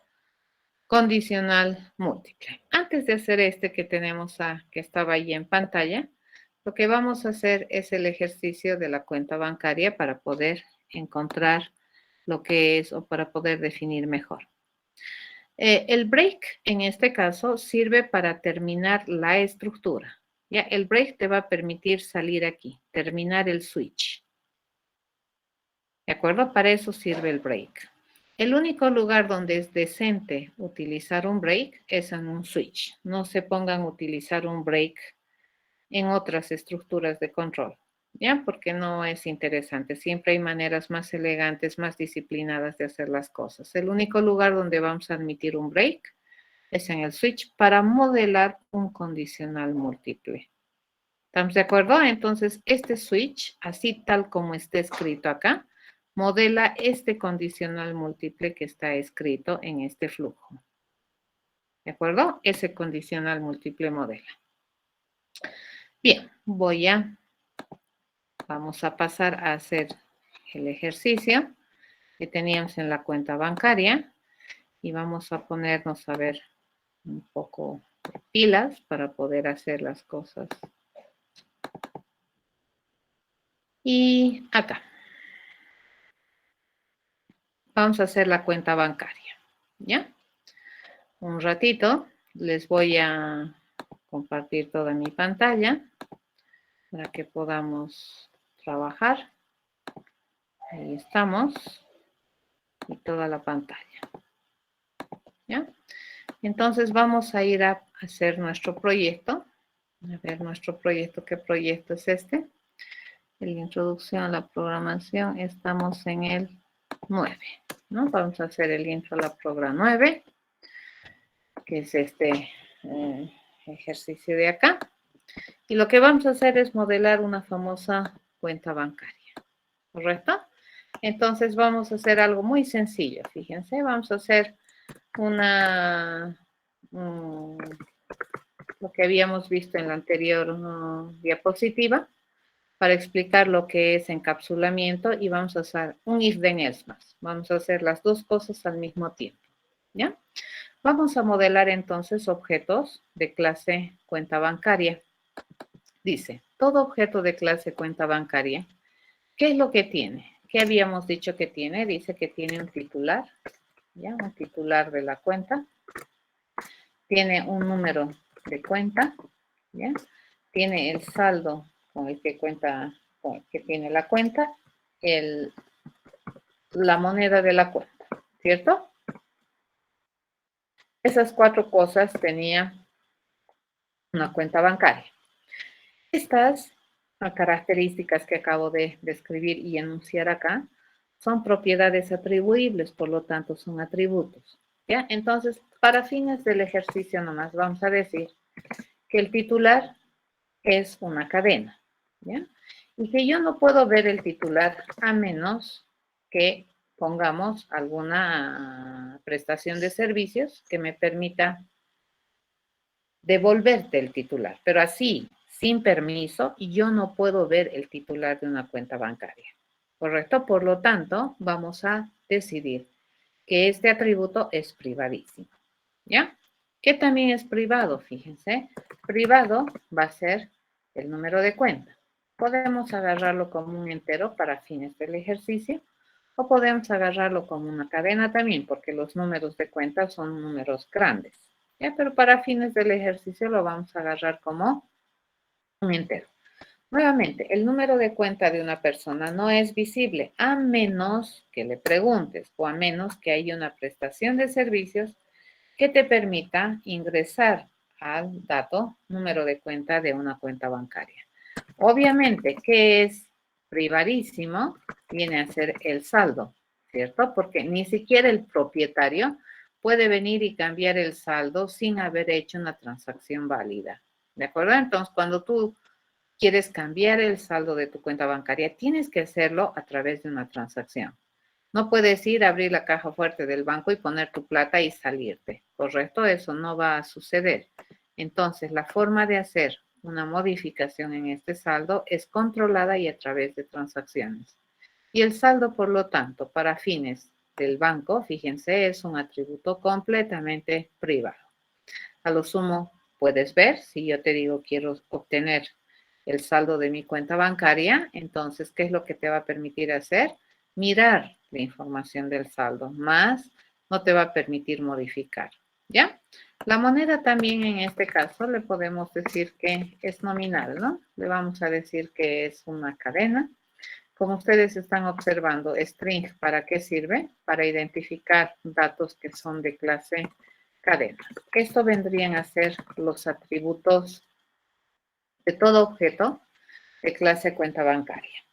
condicional múltiple. Antes de hacer este que tenemos que estaba ahí en pantalla, Lo que vamos a hacer es el ejercicio de la cuenta bancaria para poder encontrar lo que es o para poder definir mejor. El break, en este caso, sirve para terminar la estructura. ¿Ya? El break te va a permitir salir aquí, terminar el switch. ¿De acuerdo? Para eso sirve el break. El único lugar donde es decente utilizar un break es en un switch. No se pongan a utilizar un break en otras estructuras de control, ¿ya? Porque no es interesante. Siempre hay maneras más elegantes, más disciplinadas de hacer las cosas. El único lugar donde vamos a admitir un break es en el switch para modelar un condicional múltiple. ¿Estamos de acuerdo? Entonces, este switch, así tal como está escrito acá, modela este condicional múltiple que está escrito en este flujo. ¿De acuerdo? Ese condicional múltiple modela. Bien, vamos a pasar a hacer el ejercicio que teníamos en la cuenta bancaria y vamos a ponernos a ver un poco de pilas para poder hacer las cosas. Y acá. Vamos a hacer la cuenta bancaria, ¿ya? Un ratito les voy a compartir toda mi pantalla para que podamos trabajar. Ahí estamos. Y toda la pantalla, ¿ya? Entonces vamos a ir a hacer nuestro proyecto. A ver nuestro proyecto, ¿qué proyecto es este? En la introducción a la programación estamos en el 9, ¿no? Vamos a hacer el intro a la programa 9, que es este ejercicio de acá. Y lo que vamos a hacer es modelar una famosa cuenta bancaria, ¿correcto? Entonces vamos a hacer algo muy sencillo, fíjense, vamos a hacer lo que habíamos visto en la anterior diapositiva para explicar lo que es encapsulamiento y vamos a hacer un if then else más. Vamos a hacer las dos cosas al mismo tiempo, ¿ya? Vamos a modelar entonces objetos de clase cuenta bancaria. Dice, todo objeto de clase cuenta bancaria, ¿qué es lo que tiene? ¿Qué habíamos dicho que tiene? Dice que tiene un titular, ¿ya? Un titular de la cuenta. Tiene un número de cuenta, ¿ya? Tiene el saldo con el que cuenta, con el que tiene la cuenta, la moneda de la cuenta, ¿cierto? Esas cuatro cosas tenía una cuenta bancaria. Estas características que acabo de describir y enunciar acá son propiedades atribuibles, por lo tanto son atributos, ¿ya? Entonces, para fines del ejercicio nomás vamos a decir que el titular es una cadena, ¿ya? Y que yo no puedo ver el titular a menos que pongamos alguna prestación de servicios que me permita devolverte el titular, pero así, sin permiso, yo no puedo ver el titular de una cuenta bancaria, ¿correcto? Por lo tanto, vamos a decidir que este atributo es privadísimo, ¿ya? ¿Qué también es privado? Fíjense, privado va a ser el número de cuenta. Podemos agarrarlo como un entero para fines del ejercicio o podemos agarrarlo como una cadena también, porque los números de cuenta son números grandes. ¿Ya? Pero para fines del ejercicio lo vamos a agarrar como un entero. Nuevamente, el número de cuenta de una persona no es visible a menos que le preguntes o a menos que haya una prestación de servicios que te permita ingresar al dato número de cuenta de una cuenta bancaria. Obviamente, ¿qué es privadísimo? Viene a ser el saldo, ¿cierto? Porque ni siquiera el propietario puede venir y cambiar el saldo sin haber hecho una transacción válida. ¿De acuerdo? Entonces, cuando tú quieres cambiar el saldo de tu cuenta bancaria, tienes que hacerlo a través de una transacción. No puedes ir a abrir la caja fuerte del banco y poner tu plata y salirte, ¿correcto? Eso no va a suceder. Entonces, la forma de hacer una modificación en este saldo es controlada y a través de transacciones. Y el saldo, por lo tanto, para fines del banco, fíjense, es un atributo completamente privado. A lo sumo, puedes ver, si yo te digo quiero obtener el saldo de mi cuenta bancaria. Entonces, ¿qué es lo que te va a permitir hacer? Mirar la información del saldo, más no te va a permitir modificar, ¿ya? La moneda también en este caso le podemos decir que es nominal, ¿no? Le vamos a decir que es una cadena. Como ustedes están observando, string, ¿para qué sirve? Para identificar datos que son de clase cadena. Esto vendrían a ser los atributos de todo objeto de clase cuenta bancaria.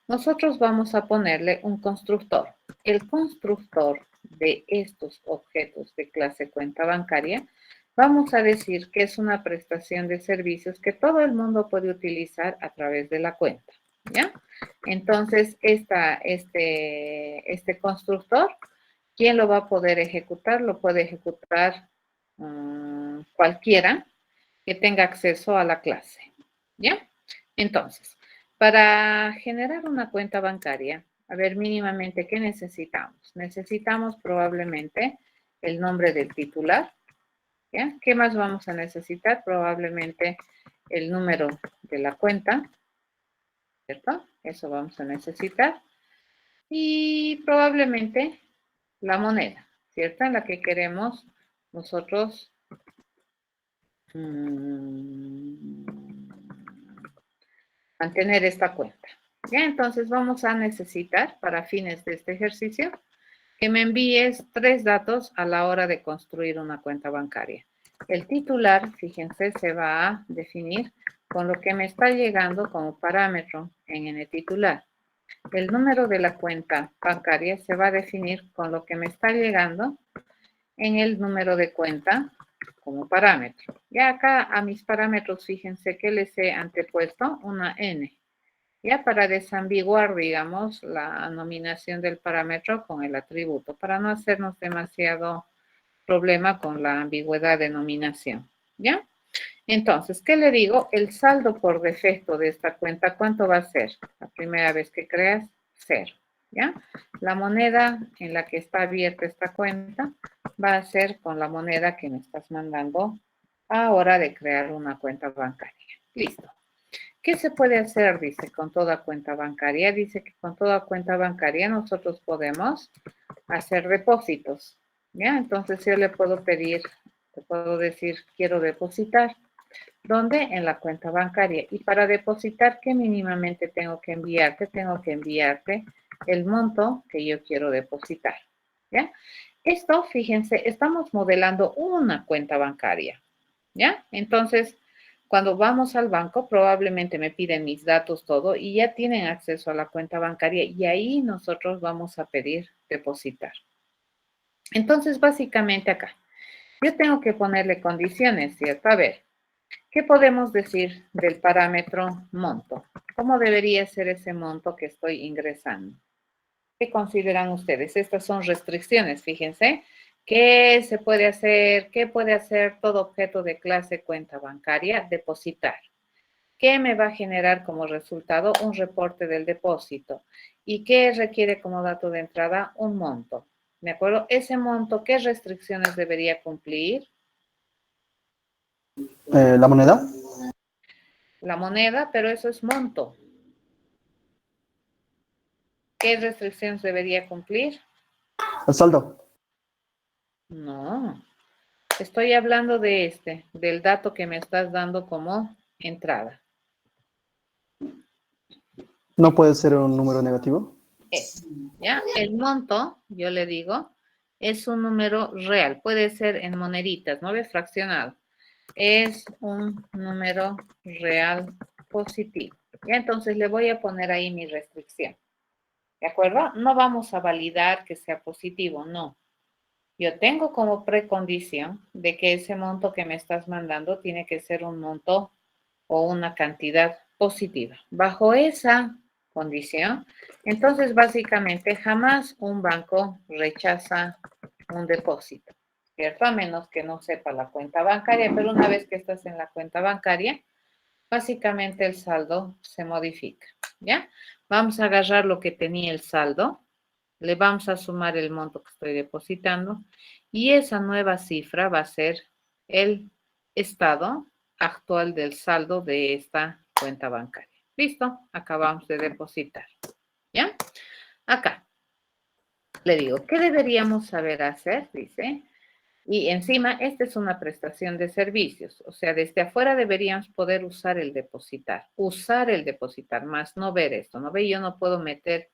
Nosotros vamos a ponerle un constructor. El constructor de estos objetos de clase cuenta bancaria, vamos a decir que es una prestación de servicios que todo el mundo puede utilizar a través de la cuenta, ¿ya? Entonces, este constructor, ¿quién lo va a poder ejecutar? Lo puede ejecutar cualquiera que tenga acceso a la clase, ¿ya? Entonces, para generar una cuenta bancaria, a ver, mínimamente, ¿qué necesitamos? Necesitamos probablemente el nombre del titular, ¿ya? ¿Qué más vamos a necesitar? Probablemente el número de la cuenta, ¿cierto? Eso vamos a necesitar. Y probablemente la moneda, ¿cierto? En la que queremos nosotros mantener esta cuenta. Ya, entonces vamos a necesitar, para fines de este ejercicio, que me envíes 3 datos a la hora de construir una cuenta bancaria. El titular, fíjense, se va a definir con lo que me está llegando como parámetro en el titular. El número de la cuenta bancaria se va a definir con lo que me está llegando en el número de cuenta como parámetro. Ya acá a mis parámetros, fíjense que les he antepuesto una N. Ya para desambiguar, digamos, la nominación del parámetro con el atributo, para no hacernos demasiado problema con la ambigüedad de nominación, ¿ya? Entonces, ¿qué le digo? El saldo por defecto de esta cuenta, ¿cuánto va a ser? La primera vez que creas, 0, ¿ya? La moneda en la que está abierta esta cuenta va a ser con la moneda que me estás mandando a hora de crear una cuenta bancaria. Listo. ¿Qué se puede hacer? Dice, con toda cuenta bancaria. Dice que con toda cuenta bancaria nosotros podemos hacer depósitos, ¿ya? Entonces yo le puedo pedir, le puedo decir, quiero depositar. ¿Dónde? En la cuenta bancaria. Y para depositar, ¿qué mínimamente tengo que enviarte? Tengo que enviarte el monto que yo quiero depositar, ¿ya? Esto, fíjense, estamos modelando una cuenta bancaria, ¿ya? Entonces, cuando vamos al banco, probablemente me piden mis datos, todo, y ya tienen acceso a la cuenta bancaria, y ahí nosotros vamos a pedir depositar. Entonces, básicamente acá, yo tengo que ponerle condiciones, ¿cierto? A ver, ¿qué podemos decir del parámetro monto? ¿Cómo debería ser ese monto que estoy ingresando? ¿Qué consideran ustedes? Estas son restricciones, fíjense. ¿Qué se puede hacer? ¿Qué puede hacer todo objeto de clase cuenta bancaria? Depositar. ¿Qué me va a generar como resultado? Un reporte del depósito. ¿Y qué requiere como dato de entrada? Un monto. ¿De acuerdo? Ese monto, ¿qué restricciones debería cumplir? La moneda. La moneda, pero eso es monto. ¿Qué restricciones debería cumplir? El saldo. No, estoy hablando de del dato que me estás dando como entrada. No puede ser un número negativo. ¿Ya? El monto, yo le digo, es un número real. Puede ser en moneditas, ¿no ves? Fraccionado. Es un número real positivo. Ya, entonces le voy a poner ahí mi restricción. ¿De acuerdo? No vamos a validar que sea positivo, no. Yo tengo como precondición de que ese monto que me estás mandando tiene que ser un monto o una cantidad positiva. Bajo esa condición, entonces básicamente jamás un banco rechaza un depósito, ¿cierto? A menos que no sepa la cuenta bancaria, pero una vez que estás en la cuenta bancaria, básicamente el saldo se modifica, ¿ya? Vamos a agarrar lo que tenía el saldo, le vamos a sumar el monto que estoy depositando y esa nueva cifra va a ser el estado actual del saldo de esta cuenta bancaria. Listo, acabamos de depositar. ¿Ya? Acá le digo, ¿qué deberíamos saber hacer? Dice, y encima, esta es una prestación de servicios. O sea, desde afuera deberíamos poder usar el depositar, más no ver esto. ¿No ve? Yo no puedo meter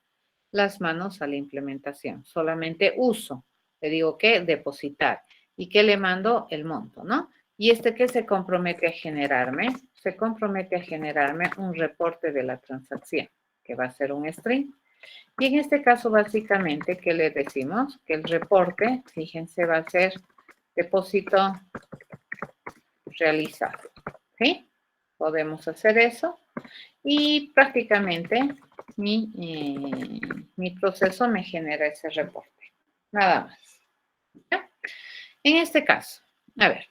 las manos a la implementación, solamente uso. Le digo que depositar. ¿Y qué le mando? El monto, ¿no? Y ¿qué se compromete a generarme? Se compromete a generarme un reporte de la transacción, que va a ser un string. Y en este caso, básicamente, ¿qué le decimos? Que el reporte, fíjense, va a ser depósito realizado. ¿Sí? Podemos hacer eso. Y prácticamente mi proceso me genera ese reporte. Nada más. ¿Ya? En este caso, a ver,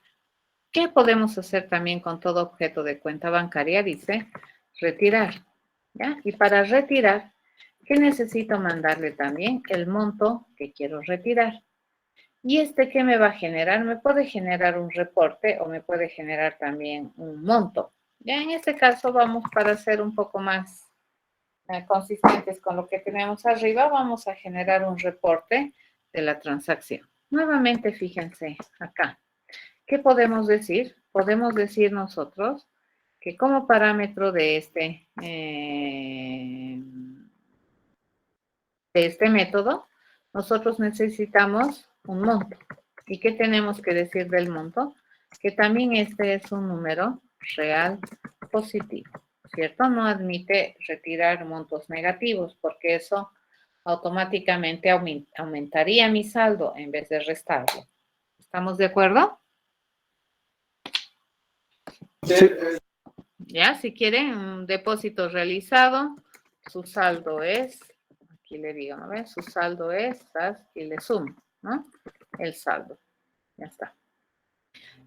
¿qué podemos hacer también con todo objeto de cuenta bancaria? Dice retirar. ¿Ya? Y para retirar, ¿qué necesito mandarle también? El monto que quiero retirar. ¿Y qué me va a generar? Me puede generar un reporte o me puede generar también un monto. Ya en este caso vamos para ser un poco más consistentes con lo que tenemos arriba, vamos a generar un reporte de la transacción. Nuevamente, fíjense acá. ¿Qué podemos decir? Podemos decir nosotros que como parámetro de este método, nosotros necesitamos un monto. ¿Y qué tenemos que decir del monto? Que también este es un número real positivo, ¿cierto? No admite retirar montos negativos porque eso automáticamente aumentaría mi saldo en vez de restarlo. ¿Estamos de acuerdo? Sí. Ya, si quieren un depósito realizado, su saldo es, aquí le digo, ¿no ven? Su saldo es, y le sumo, ¿no? El saldo, ya está.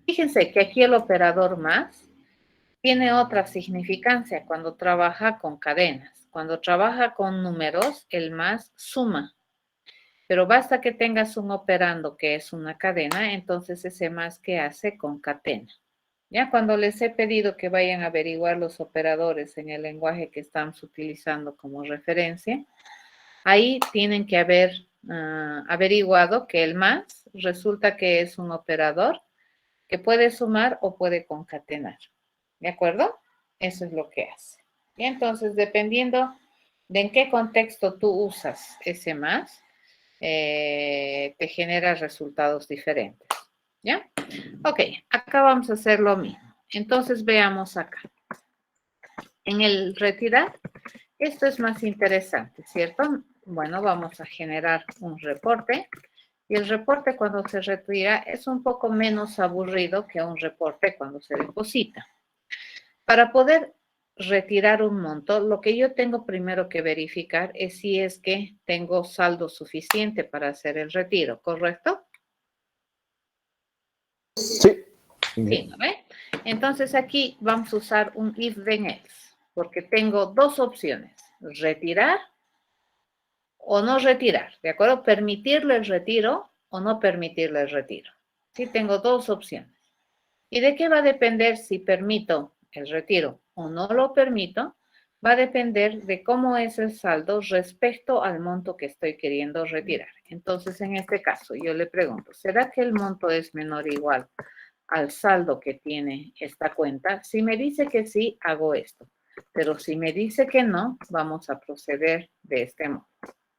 Fíjense que aquí el operador más tiene otra significancia cuando trabaja con cadenas. Cuando trabaja con números, el más suma. Pero basta que tengas un operando que es una cadena, entonces ese más que hace concatena. Ya cuando les he pedido que vayan a averiguar los operadores en el lenguaje que estamos utilizando como referencia, ahí tienen que haber averiguado que el más resulta que es un operador que puede sumar o puede concatenar. ¿De acuerdo? Eso es lo que hace. Y entonces, dependiendo de en qué contexto tú usas ese más, te genera resultados diferentes. ¿Ya? Ok, acá vamos a hacer lo mismo. Entonces, veamos acá. En el retirar, esto es más interesante, ¿cierto? Bueno, vamos a generar un reporte. Y el reporte cuando se retira es un poco menos aburrido que un reporte cuando se deposita. Para poder retirar un monto, lo que yo tengo primero que verificar es si es que tengo saldo suficiente para hacer el retiro, ¿correcto? Sí. Sí, ¿no ve? Entonces aquí vamos a usar un if then else, porque tengo dos opciones, retirar o no retirar, ¿de acuerdo? Permitirle el retiro o no permitirle el retiro. Sí, tengo dos opciones. ¿Y de qué va a depender si permito el retiro o no lo permito? Va a depender de cómo es el saldo respecto al monto que estoy queriendo retirar. Entonces, en este caso, yo le pregunto, ¿será que el monto es menor o igual al saldo que tiene esta cuenta? Si me dice que sí, hago esto. Pero si me dice que no, vamos a proceder de este modo.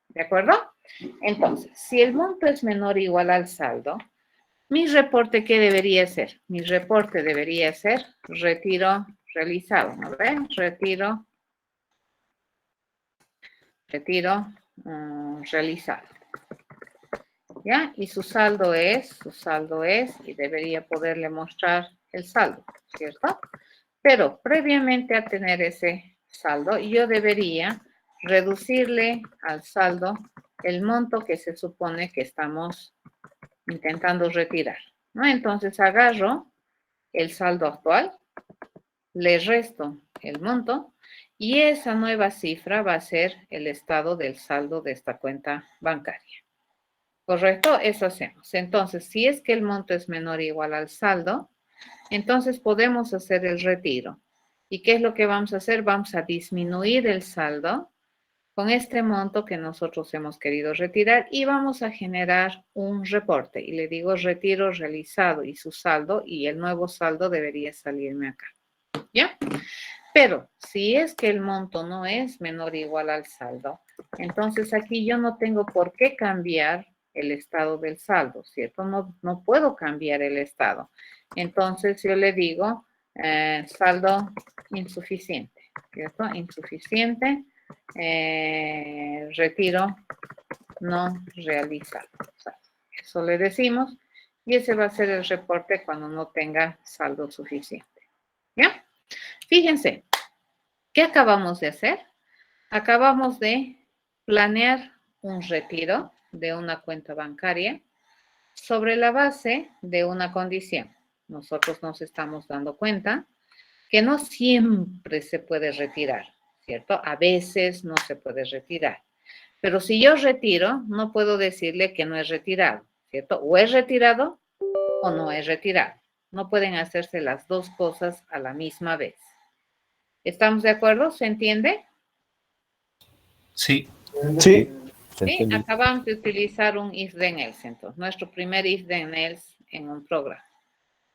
¿De acuerdo? Entonces, si el monto es menor o igual al saldo, mi reporte, ¿qué debería ser? Mi reporte debería ser retiro realizado, ¿no ven? Retiro realizado. ¿Ya? Y su saldo es, y debería poderle mostrar el saldo, ¿cierto? Pero previamente a tener ese saldo, yo debería reducirle al saldo el monto que se supone que estamos intentando retirar, ¿no? Entonces agarro el saldo actual, le resto el monto y esa nueva cifra va a ser el estado del saldo de esta cuenta bancaria. ¿Correcto? Eso hacemos. Entonces, si es que el monto es menor o igual al saldo, entonces podemos hacer el retiro. ¿Y qué es lo que vamos a hacer? Vamos a disminuir el saldo con este monto que nosotros hemos querido retirar y vamos a generar un reporte. Y le digo retiro realizado y su saldo, y el nuevo saldo debería salirme acá. ¿Ya? Pero si es que el monto no es menor o igual al saldo, entonces aquí yo no tengo por qué cambiar el estado del saldo, ¿cierto? No puedo cambiar el estado. Entonces yo le digo saldo insuficiente, ¿cierto? Insuficiente, retiro no realizado. O sea, eso le decimos y ese va a ser el reporte cuando no tenga saldo suficiente. ¿Ya? Fíjense, ¿qué acabamos de hacer? Acabamos de planear un retiro de una cuenta bancaria sobre la base de una condición. Nosotros nos estamos dando cuenta que no siempre se puede retirar, ¿cierto? A veces no se puede retirar. Pero si yo retiro, no puedo decirle que no es retirado, ¿cierto? O es retirado o no es retirado. No pueden hacerse las dos cosas a la misma vez. ¿Estamos de acuerdo? ¿Se entiende? Sí. Sí. Sí, acabamos de utilizar un if then else, entonces, nuestro primer if then else en un programa.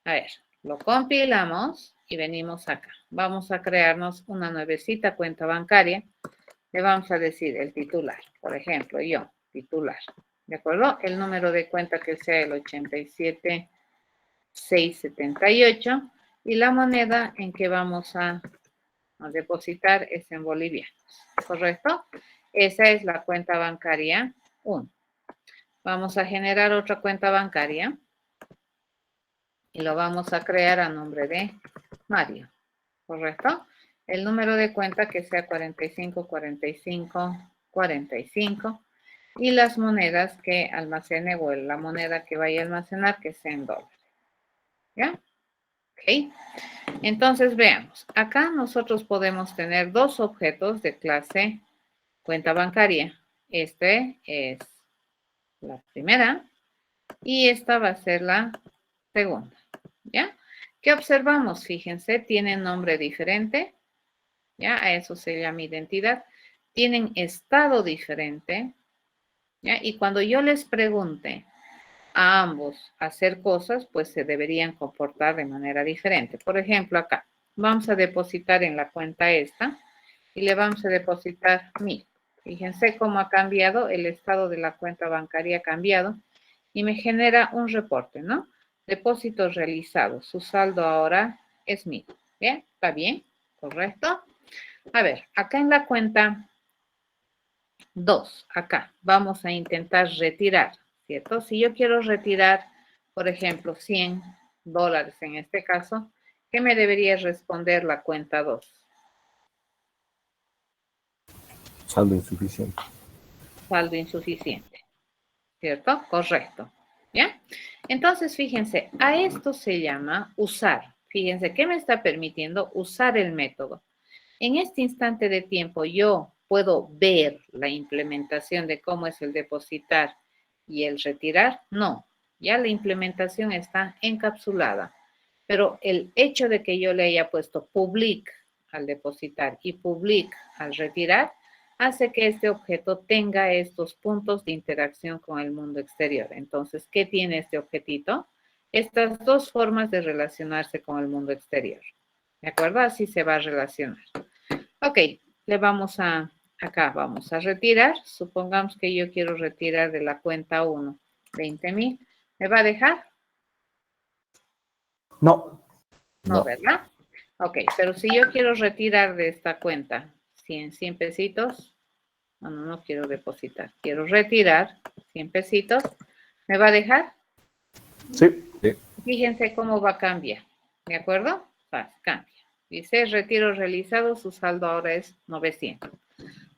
A ver, lo compilamos y venimos acá. Vamos a crearnos una nuevecita cuenta bancaria. Le vamos a decir el titular, por ejemplo, yo, titular. ¿De acuerdo? El número de cuenta que sea el 87678 y la moneda en que vamos a depositar es en bolivianos. ¿Correcto? Esa es la cuenta bancaria 1. Vamos a generar otra cuenta bancaria y lo vamos a crear a nombre de Mario. ¿Correcto? El número de cuenta que sea 45, 45, 45 y las monedas que almacene o la moneda que vaya a almacenar que sea en dólares. ¿Ya? Ok. Entonces veamos. Acá nosotros podemos tener dos objetos de clase cuenta bancaria. Este es la primera y esta va a ser la segunda. ¿Ya? ¿Qué observamos? Fíjense, tienen nombre diferente. ¿Ya? A eso se llama identidad. Tienen estado diferente. ¿Ya? Y cuando yo les pregunte a ambos hacer cosas, pues se deberían comportar de manera diferente. Por ejemplo, acá vamos a depositar en la cuenta esta y le vamos a depositar 1000. Fíjense cómo ha cambiado, el estado de la cuenta bancaria ha cambiado y me genera un reporte, ¿no? Depósitos realizados, su saldo ahora es 1000. ¿Bien? ¿Está bien? ¿Correcto? A ver, acá en la cuenta 2, acá, vamos a intentar retirar, ¿cierto? Si yo quiero retirar, por ejemplo, $100 en este caso, ¿qué me debería responder la cuenta 2? Saldo insuficiente. Saldo insuficiente, ¿cierto? Correcto. ¿Ya? Entonces, fíjense, a esto se llama usar. Fíjense, ¿qué me está permitiendo? Usar el método. En este instante de tiempo yo puedo ver la implementación de cómo es el depositar y el retirar. No, ya la implementación está encapsulada. Pero el hecho de que yo le haya puesto public al depositar y public al retirar hace que este objeto tenga estos puntos de interacción con el mundo exterior. Entonces, ¿qué tiene este objetito? Estas dos formas de relacionarse con el mundo exterior. ¿De acuerdo? Así se va a relacionar. Ok, le vamos a, acá vamos a retirar. Supongamos que yo quiero retirar de la cuenta 1, 20,000. ¿Me va a dejar? No. No, ¿verdad? Ok, pero si yo quiero retirar de esta cuenta 100 pesitos, no quiero depositar, quiero retirar 100 pesitos, ¿me va a dejar? Sí. Fíjense cómo va a cambiar, ¿de acuerdo? Cambia. Dice retiro realizado, su saldo ahora es 900.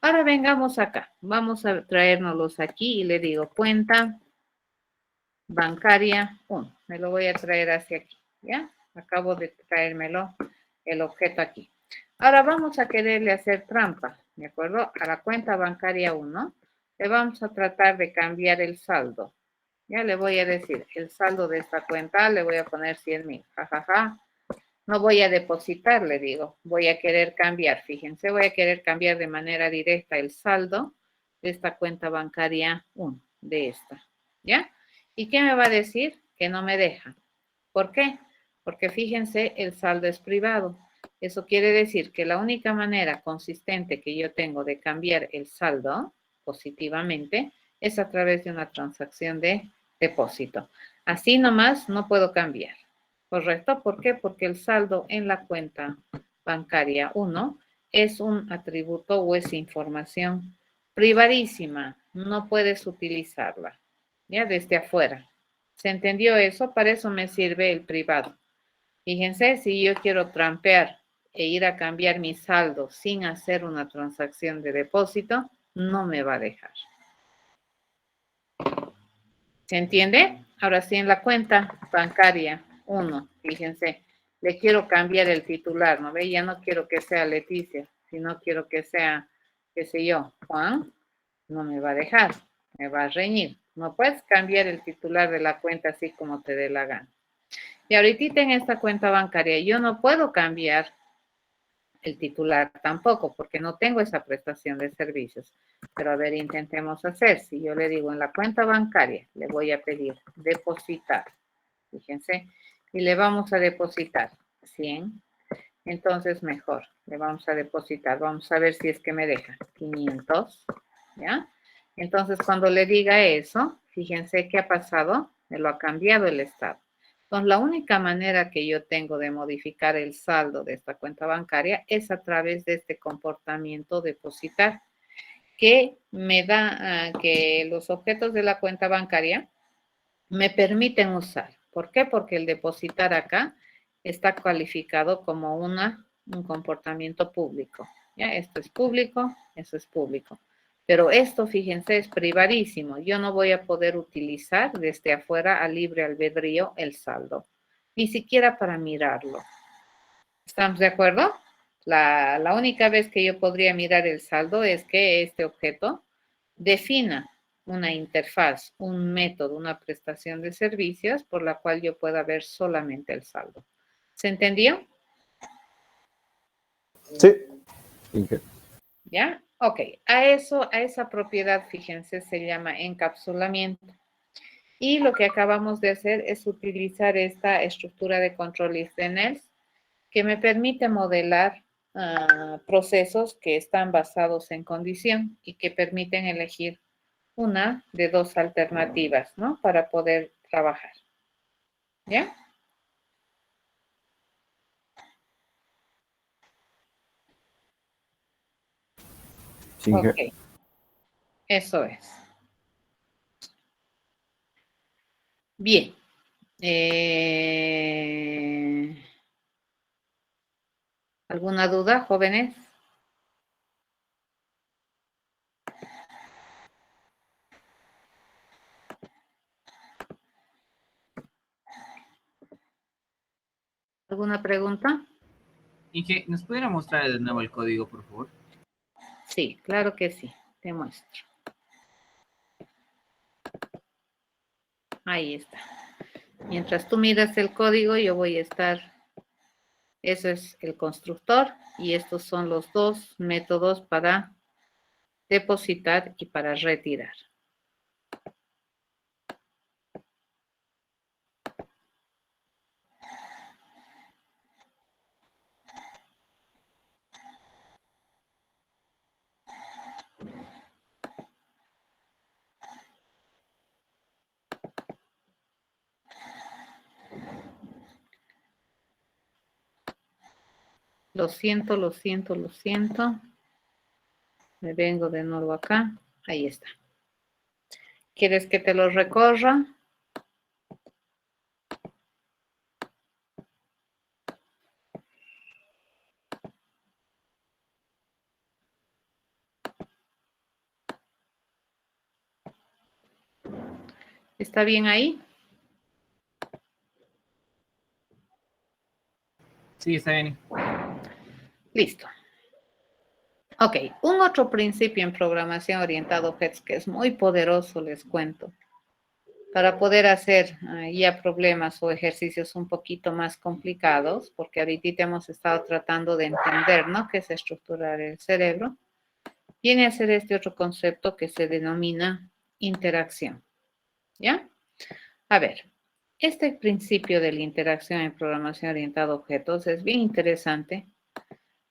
Ahora vengamos acá, vamos a traérnoslos aquí y le digo cuenta bancaria 1. Me lo voy a traer hacia aquí, ¿ya? Acabo de traérmelo el objeto aquí. Ahora vamos a quererle hacer trampa, ¿de acuerdo? A la cuenta bancaria 1 le vamos a tratar de cambiar el saldo. Ya le voy a decir, el saldo de esta cuenta le voy a poner 100,000. Jajaja. No voy a depositar, le digo, voy a querer cambiar, fíjense, voy a querer cambiar de manera directa el saldo de esta cuenta bancaria 1, de esta, ¿ya? ¿Y qué me va a decir? Que no me deja. ¿Por qué? Porque fíjense, el saldo es privado. Eso quiere decir que la única manera consistente que yo tengo de cambiar el saldo positivamente es a través de una transacción de depósito. Así nomás no puedo cambiar. ¿Correcto? ¿Por qué? Porque el saldo en la cuenta bancaria 1 es un atributo o es información privadísima. No puedes utilizarla, ¿ya? Desde afuera. ¿Se entendió eso? Para eso me sirve el privado. Fíjense, si yo quiero trampear e ir a cambiar mi saldo sin hacer una transacción de depósito, no me va a dejar. ¿Se entiende? Ahora sí, en la cuenta bancaria 1, fíjense, le quiero cambiar el titular, ¿no ve? Ya no quiero que sea Leticia, sino quiero que sea, qué sé yo, Juan, no me va a dejar, me va a reñir. No puedes cambiar el titular de la cuenta así como te dé la gana. Y ahorita en esta cuenta bancaria yo no puedo cambiar el titular tampoco, porque no tengo esa prestación de servicios. Pero a ver, intentemos hacer. Si yo le digo en la cuenta bancaria, le voy a pedir depositar. Fíjense, y le vamos a depositar 100. Entonces mejor, le vamos a depositar. Vamos a ver si es que me deja 500, ¿ya? Entonces cuando le diga eso, fíjense qué ha pasado, me lo ha cambiado el estado. Entonces, la única manera que yo tengo de modificar el saldo de esta cuenta bancaria es a través de este comportamiento depositar, que me da que los objetos de la cuenta bancaria me permiten usar. ¿Por qué? Porque el depositar acá está cualificado como un comportamiento público. ¿Ya? Esto es público, eso es público. Pero esto, fíjense, es privadísimo. Yo no voy a poder utilizar desde afuera a libre albedrío el saldo, ni siquiera para mirarlo. ¿Estamos de acuerdo? La única vez que yo podría mirar el saldo es que este objeto defina una interfaz, un método, una prestación de servicios por la cual yo pueda ver solamente el saldo. ¿Se entendió? Sí. ¿Ya? Ok, a esa propiedad, fíjense, se llama encapsulamiento. Y lo que acabamos de hacer es utilizar esta estructura de control if then else, que me permite modelar procesos que están basados en condición y que permiten elegir una de dos alternativas, ¿no? Para poder trabajar. ¿Ya? Sí, Ok, eso es. Bien. ¿Alguna duda, jóvenes? ¿Alguna pregunta? Inge, ¿nos pudiera mostrar de nuevo el código, por favor? Sí, claro que sí. Te muestro. Ahí está. Mientras tú miras el código, yo voy a estar... Eso es el constructor y estos son los dos métodos para depositar y para retirar. Lo siento, lo siento, lo siento. Me vengo de nuevo acá. Ahí está. ¿Quieres que te lo recorra? ¿Está bien ahí? Sí, está bien. Listo. Ok, un otro principio en programación orientada a objetos que es muy poderoso, les cuento, para poder hacer ya problemas o ejercicios un poquito más complicados, porque ahorita hemos estado tratando de entender, ¿no?, qué es estructurar el cerebro, viene a ser este otro concepto que se denomina interacción, ¿ya? A ver, este principio de la interacción en programación orientada a objetos es bien interesante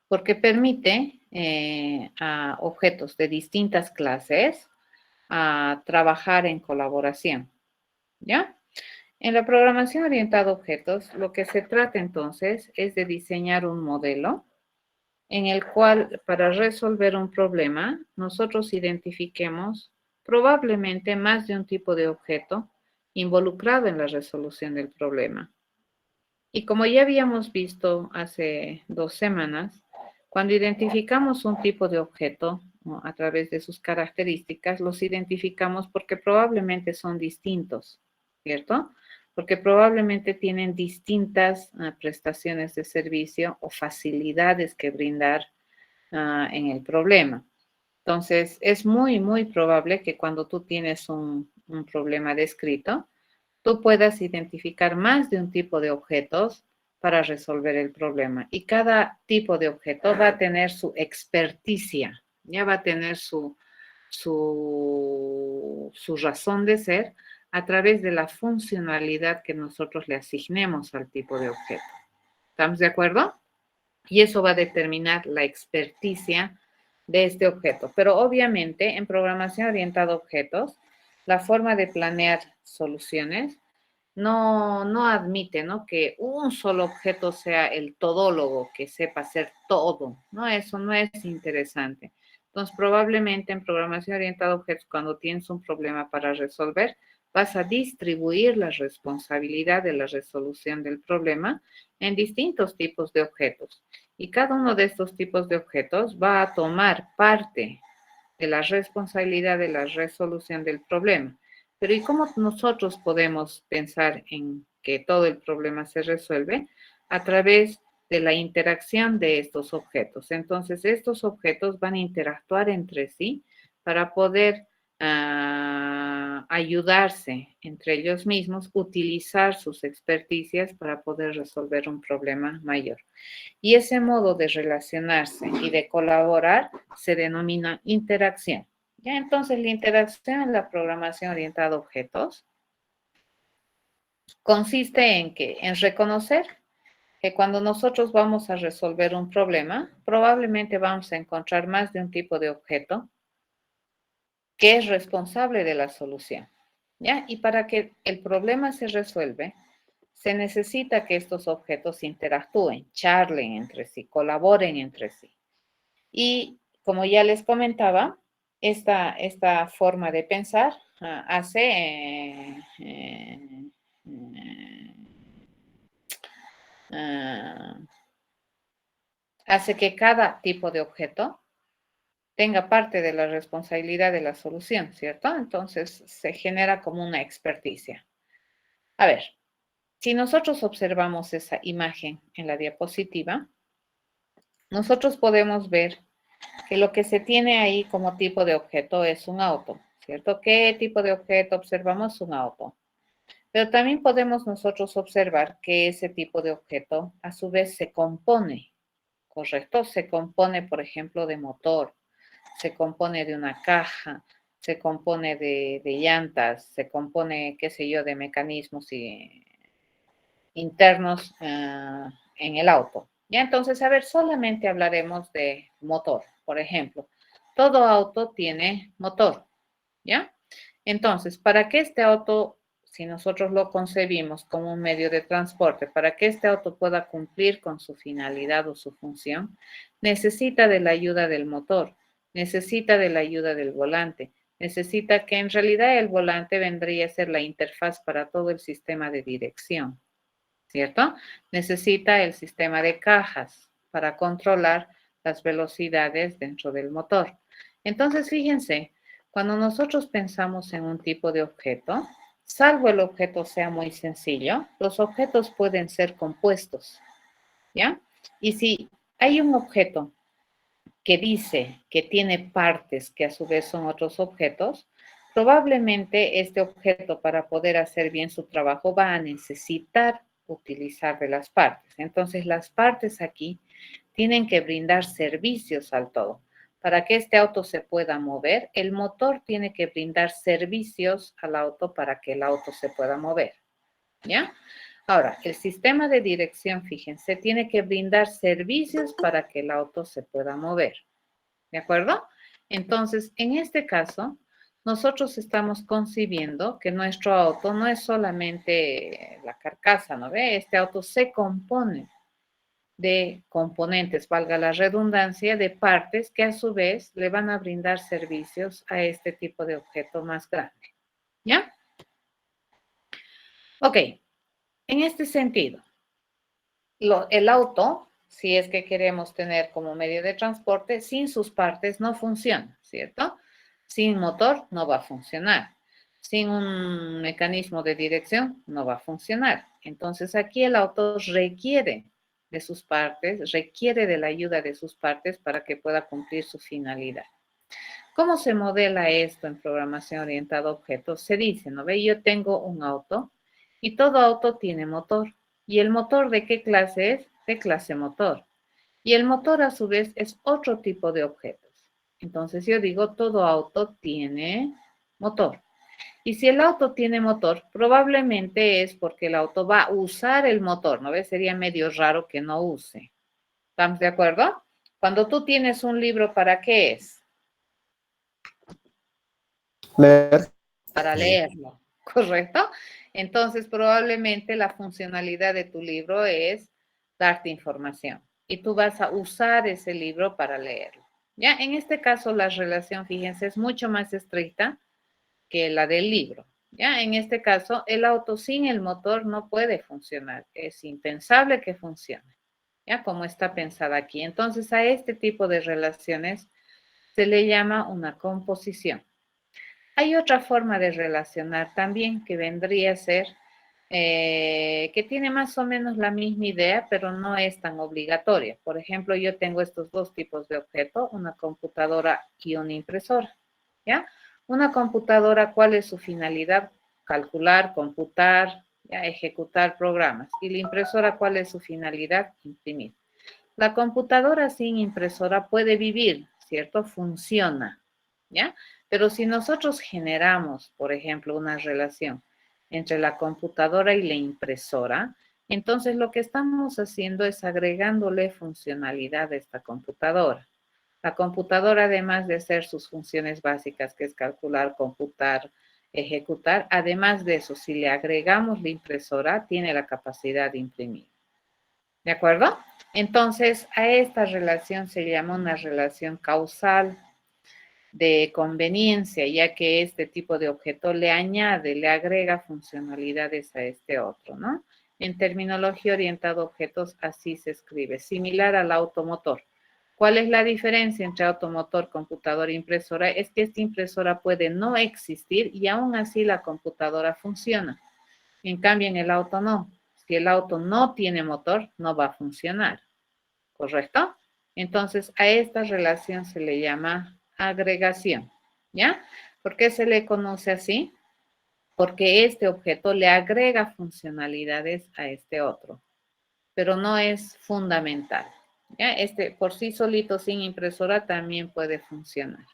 porque permite a objetos de distintas clases a trabajar en colaboración, ¿ya? En la programación orientada a objetos, lo que se trata entonces es de diseñar un modelo en el cual, para resolver un problema, nosotros identifiquemos probablemente más de un tipo de objeto involucrado en la resolución del problema. Y como ya habíamos visto hace 2 semanas, cuando identificamos un tipo de objeto, ¿no?, a través de sus características, los identificamos porque probablemente son distintos, ¿cierto? Porque probablemente tienen distintas prestaciones de servicio o facilidades que brindar en el problema. Entonces, es muy, muy probable que cuando tú tienes un problema descrito, tú puedas identificar más de un tipo de objetos para resolver el problema. Y cada tipo de objeto va a tener su experticia, ya va a tener su razón de ser a través de la funcionalidad que nosotros le asignemos al tipo de objeto. ¿Estamos de acuerdo? Y eso va a determinar la experticia de este objeto. Pero obviamente en programación orientada a objetos, la forma de planear soluciones no admite, ¿no?, que un solo objeto sea el todólogo, que sepa hacer todo, ¿no? Eso no es interesante. Entonces, probablemente en programación orientada a objetos, cuando tienes un problema para resolver, vas a distribuir la responsabilidad de la resolución del problema en distintos tipos de objetos. Y cada uno de estos tipos de objetos va a tomar parte de la responsabilidad de la resolución del problema. Pero ¿y cómo nosotros podemos pensar en que todo el problema se resuelve? A través de la interacción de estos objetos. Entonces, estos objetos van a interactuar entre sí para poder ayudarse entre ellos mismos, utilizar sus experticias para poder resolver un problema mayor. Y ese modo de relacionarse y de colaborar se denomina interacción. ¿Ya? Entonces, la interacción en la programación orientada a objetos consiste en que, en reconocer que cuando nosotros vamos a resolver un problema, probablemente vamos a encontrar más de un tipo de objeto que es responsable de la solución, ¿ya? Y para que el problema se resuelve, se necesita que estos objetos interactúen, charlen entre sí, colaboren entre sí. Y como ya les comentaba, esta forma de pensar hace que cada tipo de objeto tenga parte de la responsabilidad de la solución, ¿cierto? Entonces se genera como una experticia. A ver, si nosotros observamos esa imagen en la diapositiva, nosotros podemos ver que lo que se tiene ahí como tipo de objeto es un auto, ¿cierto? ¿Qué tipo de objeto observamos? Un auto. Pero también podemos nosotros observar que ese tipo de objeto a su vez se compone, ¿correcto? Se compone, por ejemplo, de motor, se compone de una caja, se compone de llantas, se compone, qué sé yo, de mecanismos internos en el auto. Ya, entonces, a ver, solamente hablaremos de motor, por ejemplo. Todo auto tiene motor, ¿ya? Entonces, para que este auto, si nosotros lo concebimos como un medio de transporte, para que este auto pueda cumplir con su finalidad o su función, necesita de la ayuda del motor, necesita de la ayuda del volante, necesita que en realidad el volante vendría a ser la interfaz para todo el sistema de dirección, ¿cierto? Necesita el sistema de cajas para controlar las velocidades dentro del motor. Entonces, fíjense, cuando nosotros pensamos en un tipo de objeto, salvo el objeto sea muy sencillo, los objetos pueden ser compuestos, ¿ya? Y si hay un objeto que dice que tiene partes que a su vez son otros objetos, Probablemente este objeto, para poder hacer bien su trabajo, va a necesitar utilizar de las partes. Entonces, las partes aquí tienen que brindar servicios al todo. Para que este auto se pueda mover, el motor tiene que brindar servicios al auto para que el auto se pueda mover. ¿Ya? Ahora, el sistema de dirección, fíjense, tiene que brindar servicios para que el auto se pueda mover. ¿De acuerdo? Entonces, en este caso, nosotros estamos concibiendo que nuestro auto no es solamente la carcasa, ¿no ve? Este auto se compone de componentes, valga la redundancia, de partes que a su vez le van a brindar servicios a este tipo de objeto más grande. ¿Ya? Ok, en este sentido, el auto, si es que queremos tener como medio de transporte, sin sus partes no funciona, ¿cierto? Sin motor no va a funcionar. Sin un mecanismo de dirección no va a funcionar. Entonces aquí el auto requiere de sus partes, requiere de la ayuda de sus partes para que pueda cumplir su finalidad. ¿Cómo se modela esto en programación orientada a objetos? Se dice, ¿no ve? Yo tengo un auto y todo auto tiene motor. ¿Y el motor de qué clase es? De clase motor. Y el motor a su vez es otro tipo de objetos. Entonces yo digo, todo auto tiene motor. Y si el auto tiene motor, probablemente es porque el auto va a usar el motor, ¿no ves? Sería medio raro que no use. ¿Estamos de acuerdo? Cuando tú tienes un libro, ¿para qué es? Leer. Para leerlo, ¿correcto? Entonces, probablemente la funcionalidad de tu libro es darte información y tú vas a usar ese libro para leerlo. Ya, en este caso, la relación, fíjense, es mucho más estricta que la del libro. Ya, en este caso, el auto sin el motor no puede funcionar. Es impensable que funcione. Ya, como está pensada aquí. Entonces, a este tipo de relaciones se le llama una composición. Hay otra forma de relacionar también que vendría a ser, que tiene más o menos la misma idea, pero no es tan obligatoria. Por ejemplo, yo tengo estos dos tipos de objeto, una computadora y una impresora. ¿Ya? Una computadora, ¿cuál es su finalidad? Calcular, computar, ¿ya? Ejecutar programas. Y la impresora, ¿cuál es su finalidad? Imprimir. La computadora sin impresora puede vivir, ¿cierto? Funciona, ¿ya? Pero si nosotros generamos, por ejemplo, una relación entre la computadora y la impresora, entonces lo que estamos haciendo es agregándole funcionalidad a esta computadora. La computadora, además de hacer sus funciones básicas, que es calcular, computar, ejecutar, además de eso, si le agregamos la impresora, tiene la capacidad de imprimir. ¿De acuerdo? Entonces, a esta relación se llama una relación causal de conveniencia, ya que este tipo de objeto le añade, le agrega funcionalidades a este otro, ¿no? En terminología orientada a objetos, así se escribe, similar al automotor. ¿Cuál es la diferencia entre automotor, computadora e impresora? Es que esta impresora puede no existir y aún así la computadora funciona. En cambio, en el auto no. Si el auto no tiene motor, no va a funcionar. ¿Correcto? Entonces, a esta relación se le llama agregación. ¿Ya? ¿Por qué se le conoce así? Porque este objeto le agrega funcionalidades a este otro, pero no es fundamental. ¿Ya? Este por sí solito, sin impresora, también puede funcionar.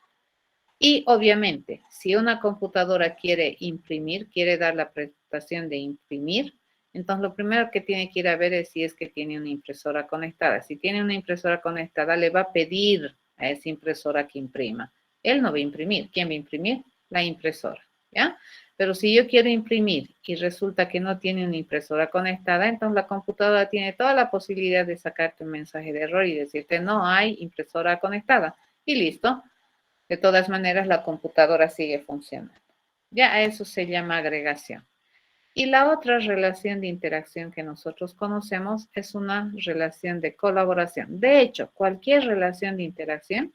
Y obviamente, si una computadora quiere imprimir, quiere dar la prestación de imprimir, entonces lo primero que tiene que ir a ver es si es que tiene una impresora conectada. Si tiene una impresora conectada, le va a pedir a esa impresora que imprima. Él no va a imprimir. ¿Quién va a imprimir? La impresora, ¿ya? Pero si yo quiero imprimir y resulta que no tiene una impresora conectada, entonces la computadora tiene toda la posibilidad de sacarte un mensaje de error y decirte no hay impresora conectada. Y listo. De todas maneras, la computadora sigue funcionando. Ya a eso se llama agregación. Y la otra relación de interacción que nosotros conocemos es una relación de colaboración. De hecho, cualquier relación de interacción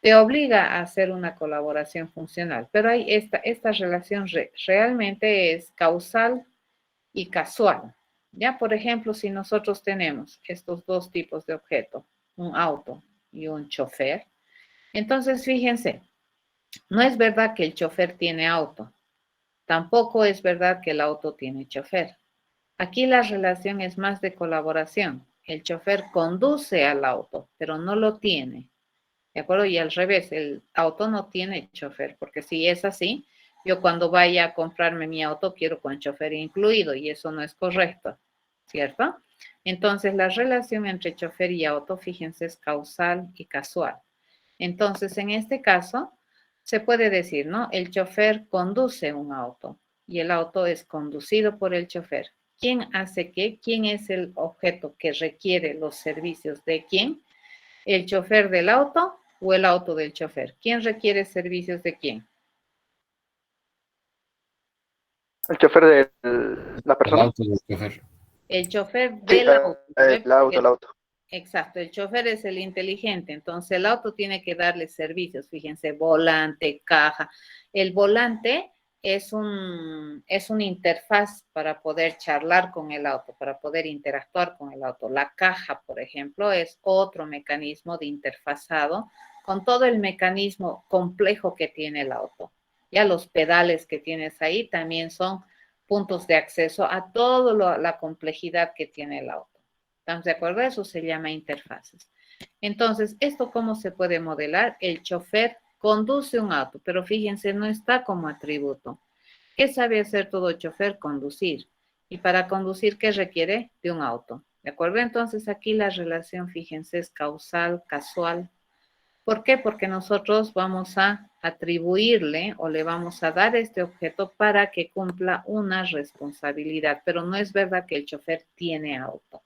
te obliga a hacer una colaboración funcional, pero hay esta relación realmente es causal y casual. Ya, por ejemplo, si nosotros tenemos estos dos tipos de objeto, un auto y un chofer, entonces fíjense, No es verdad que el chofer tiene auto. Tampoco es verdad que el auto tiene chofer. Aquí la relación es más de colaboración. El chofer conduce al auto, pero no lo tiene. ¿De acuerdo? Y al revés, el auto no tiene chofer, porque si es así, yo cuando vaya a comprarme mi auto quiero con chofer incluido y eso no es correcto, ¿cierto? Entonces, la relación entre chofer y auto, fíjense, es causal y casual. Entonces, en este caso, se puede decir, ¿no? El chofer conduce un auto y el auto es conducido por el chofer. ¿Quién hace qué? ¿Quién es el objeto que requiere los servicios de quién? ¿El chofer del auto o el auto del chofer? ¿Quién requiere servicios de quién? El chofer de la El persona. auto del chofer. El chofer Sí, del auto. ¿Ve? el auto. Exacto, el chofer es el inteligente, entonces el auto tiene que darle servicios, fíjense, volante, caja. El volante es una interfaz para poder charlar con el auto, para poder interactuar con el auto. La caja, por ejemplo, es otro mecanismo de interfazado con todo el mecanismo complejo que tiene el auto. Ya los pedales que tienes ahí también son puntos de acceso a toda la complejidad que tiene el auto. ¿Estamos de acuerdo? Eso se llama interfaces. Entonces, ¿esto cómo se puede modelar? El chofer conduce un auto, pero fíjense, no está como atributo. ¿Qué sabe hacer todo chofer? Conducir. Y para conducir, ¿qué requiere? De un auto. ¿De acuerdo? Entonces, aquí la relación, fíjense, es causal, casual. ¿Por qué? Porque nosotros vamos a atribuirle o le vamos a dar este objeto para que cumpla una responsabilidad, pero no es verdad que el chofer tiene auto.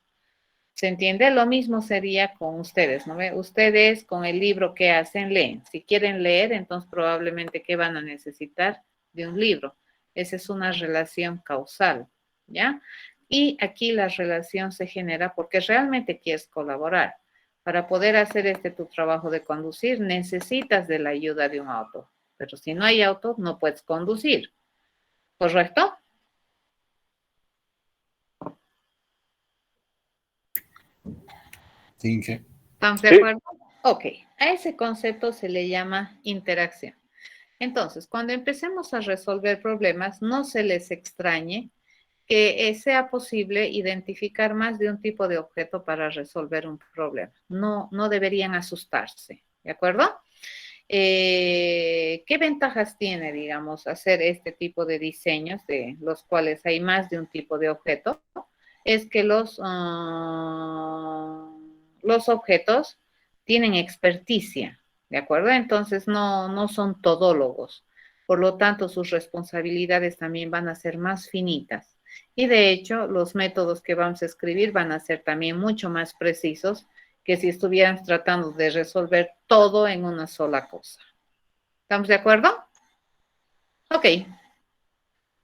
¿Se entiende? Lo mismo sería con ustedes, ¿no ve? Ustedes con el libro que hacen, leen. Si quieren leer, entonces probablemente, ¿qué van a necesitar? De un libro. Esa es una relación causal, ¿ya? Y aquí la relación se genera porque realmente quieres colaborar. Para poder hacer tu trabajo de conducir, necesitas de la ayuda de un auto. Pero si no hay auto, no puedes conducir. ¿Correcto? Sí, sí. ¿Estamos de Sí. acuerdo? Ok, a ese concepto se le llama interacción. Entonces, cuando empecemos a resolver problemas, no se les extrañe que sea posible identificar más de un tipo de objeto para resolver un problema. No, no deberían asustarse, ¿de acuerdo? ¿Qué ventajas tiene, digamos, hacer este tipo de diseños de los cuales hay más de un tipo de objeto? Es que los objetos tienen experticia, ¿de acuerdo? Entonces no son todólogos. Por lo tanto, sus responsabilidades también van a ser más finitas. Y de hecho, los métodos que vamos a escribir van a ser también mucho más precisos que si estuviéramos tratando de resolver todo en una sola cosa. ¿Estamos de acuerdo? Ok.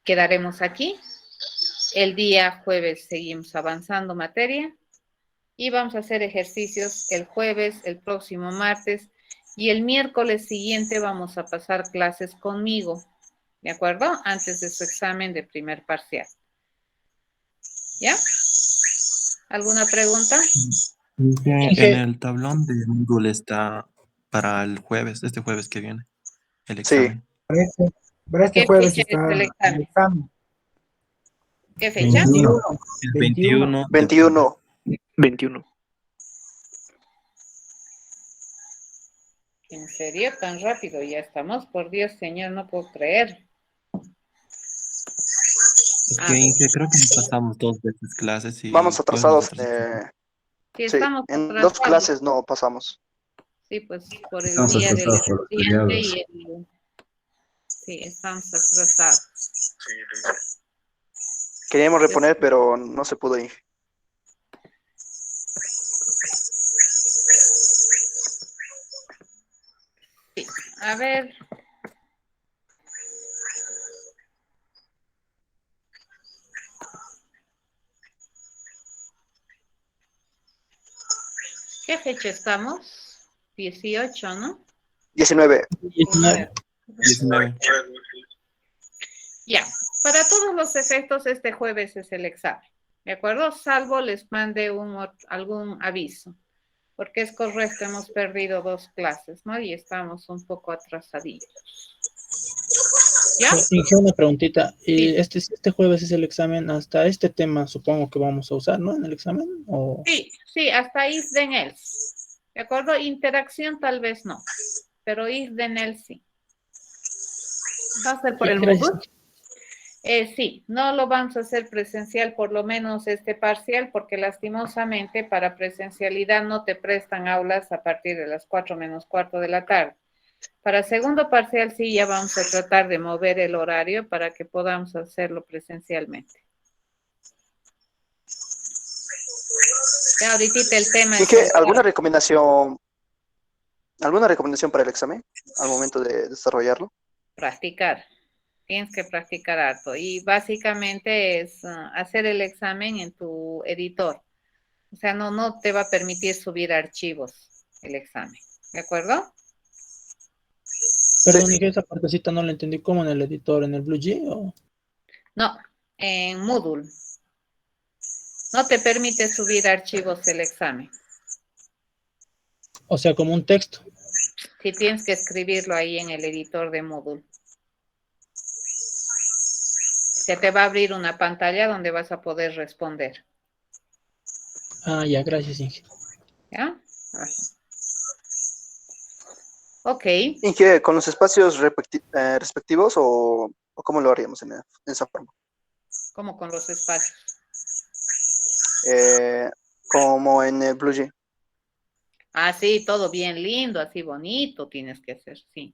Quedaremos aquí. El día jueves seguimos avanzando materia y vamos a hacer ejercicios el jueves, el próximo martes y el miércoles siguiente vamos a pasar clases conmigo, ¿de acuerdo? Antes de su examen de primer parcial. ¿Ya? ¿Alguna pregunta? En el tablón de Google está para el jueves, este jueves que viene, el Sí. examen. Para este ¿Qué jueves fecha está es el el examen? examen. ¿Qué fecha? 21. El 21 de 21. 21. ¿En serio? ¿Tan rápido ya estamos? Por Dios, señor, no puedo creer. Es que Inge, creo que nos pasamos 2 veces clases y Vamos pues atrasados. nosotros Sí, Sí, estamos en 2 atrasados. clases no pasamos. Sí, pues por el Estamos día del atrasados por los estudiante feriados. y sí, estamos atrasados. Queríamos reponer, pero no se pudo ir. Sí. A ver. ¿Qué fecha estamos? 18, ¿no? 19. 19. 19. Ya, para todos los efectos, este jueves es el examen, ¿de acuerdo? Salvo les mande algún aviso. Porque es correcto, hemos perdido 2 clases, ¿no? Y estamos un poco atrasadillos. ¿Ya? Inge, una preguntita. Sí. Este jueves es el examen, hasta este tema supongo que vamos a usar, ¿no? En el examen. ¿O? Sí, sí, hasta if then else. ¿De acuerdo? Interacción tal vez no, pero if then else sí. ¿Va a ser por el Gracias. Moodle? Sí, no lo vamos a hacer presencial, por lo menos este parcial, porque lastimosamente para presencialidad no te prestan aulas a partir de las 4 menos cuarto de la tarde. Para segundo parcial sí ya vamos a tratar de mover el horario para que podamos hacerlo presencialmente. Ya ahorita el tema es... Inge, ¿alguna recomendación para el examen al momento de desarrollarlo? Practicar. Tienes que practicar harto. Y básicamente es hacer el examen en tu editor. O sea, no te va a permitir subir archivos el examen. ¿De acuerdo? Perdón, Inge, esa partecita no la entendí. ¿Cómo en el editor? ¿En el BlueG? ¿O? No, en Moodle. No te permite subir archivos el examen. O sea, como un texto. Si tienes que escribirlo ahí en el editor de Moodle. Se te va a abrir una pantalla donde vas a poder responder. Ah, ya, gracias, Inge. ¿Ya? Ok. Inge, ¿con los espacios respectivos o cómo lo haríamos en esa forma? ¿Cómo con los espacios? Como en el BlueG. Ah, sí, todo bien lindo, así bonito tienes que hacer, sí.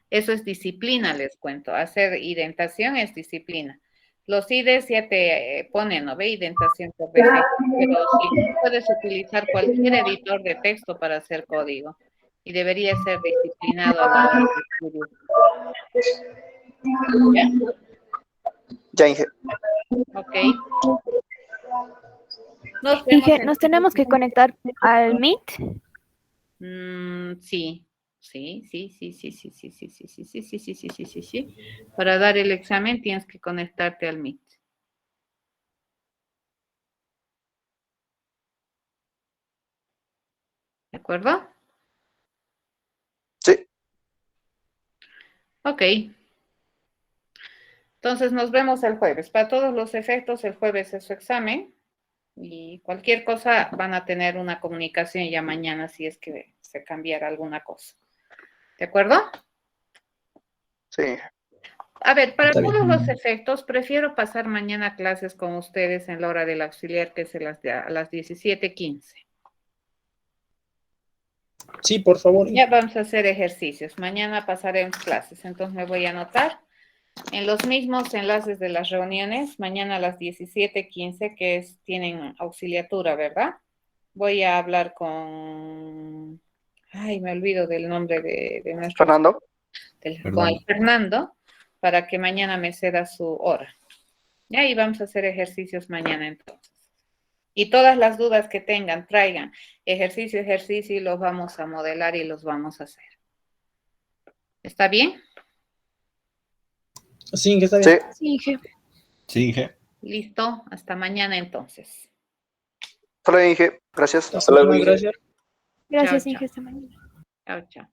Eso es disciplina, les cuento. Hacer indentación es disciplina. Los IDES ya te ponen, ¿no ve? Indentación por defecto, pero sí, puedes utilizar cualquier editor de texto para hacer código. Y debería ser disciplinado a la hora de escribir. ¿Ya? Ya, Inge. Ok. Nos vemos Inge, en... ¿nos tenemos que conectar al Meet? Sí. Para dar el examen tienes que conectarte al Meet. ¿De acuerdo? Sí. Ok. Entonces nos vemos el jueves. Para todos los efectos, el jueves es su examen. Y cualquier cosa van a tener una comunicación ya mañana si es que se cambiara alguna cosa. ¿De acuerdo? Sí. A ver, para Está todos bien. los efectos, prefiero pasar mañana clases con ustedes en la hora del auxiliar, que es a las 17:15. Sí, por favor. Ya vamos a hacer ejercicios. Mañana pasaremos clases. Entonces me voy a anotar en los mismos enlaces de las reuniones. Mañana a las 17:15, tienen auxiliatura, ¿verdad? Voy a hablar con... Ay, me olvido del nombre de nuestro... Fernando. Con el Fernando, para que mañana me ceda su hora. Y ahí vamos a hacer ejercicios mañana entonces. Y todas las dudas que tengan, traigan ejercicio, y los vamos a modelar y los vamos a hacer. ¿Está bien? Sí, Inge, está Sí. bien. Sí, Inge. Sí, Inge. Listo, hasta mañana entonces. Hasta luego, Inge. Gracias. Muchas gracias. Gracias, Chao, Inge, chao. hasta mañana. Chao, chao.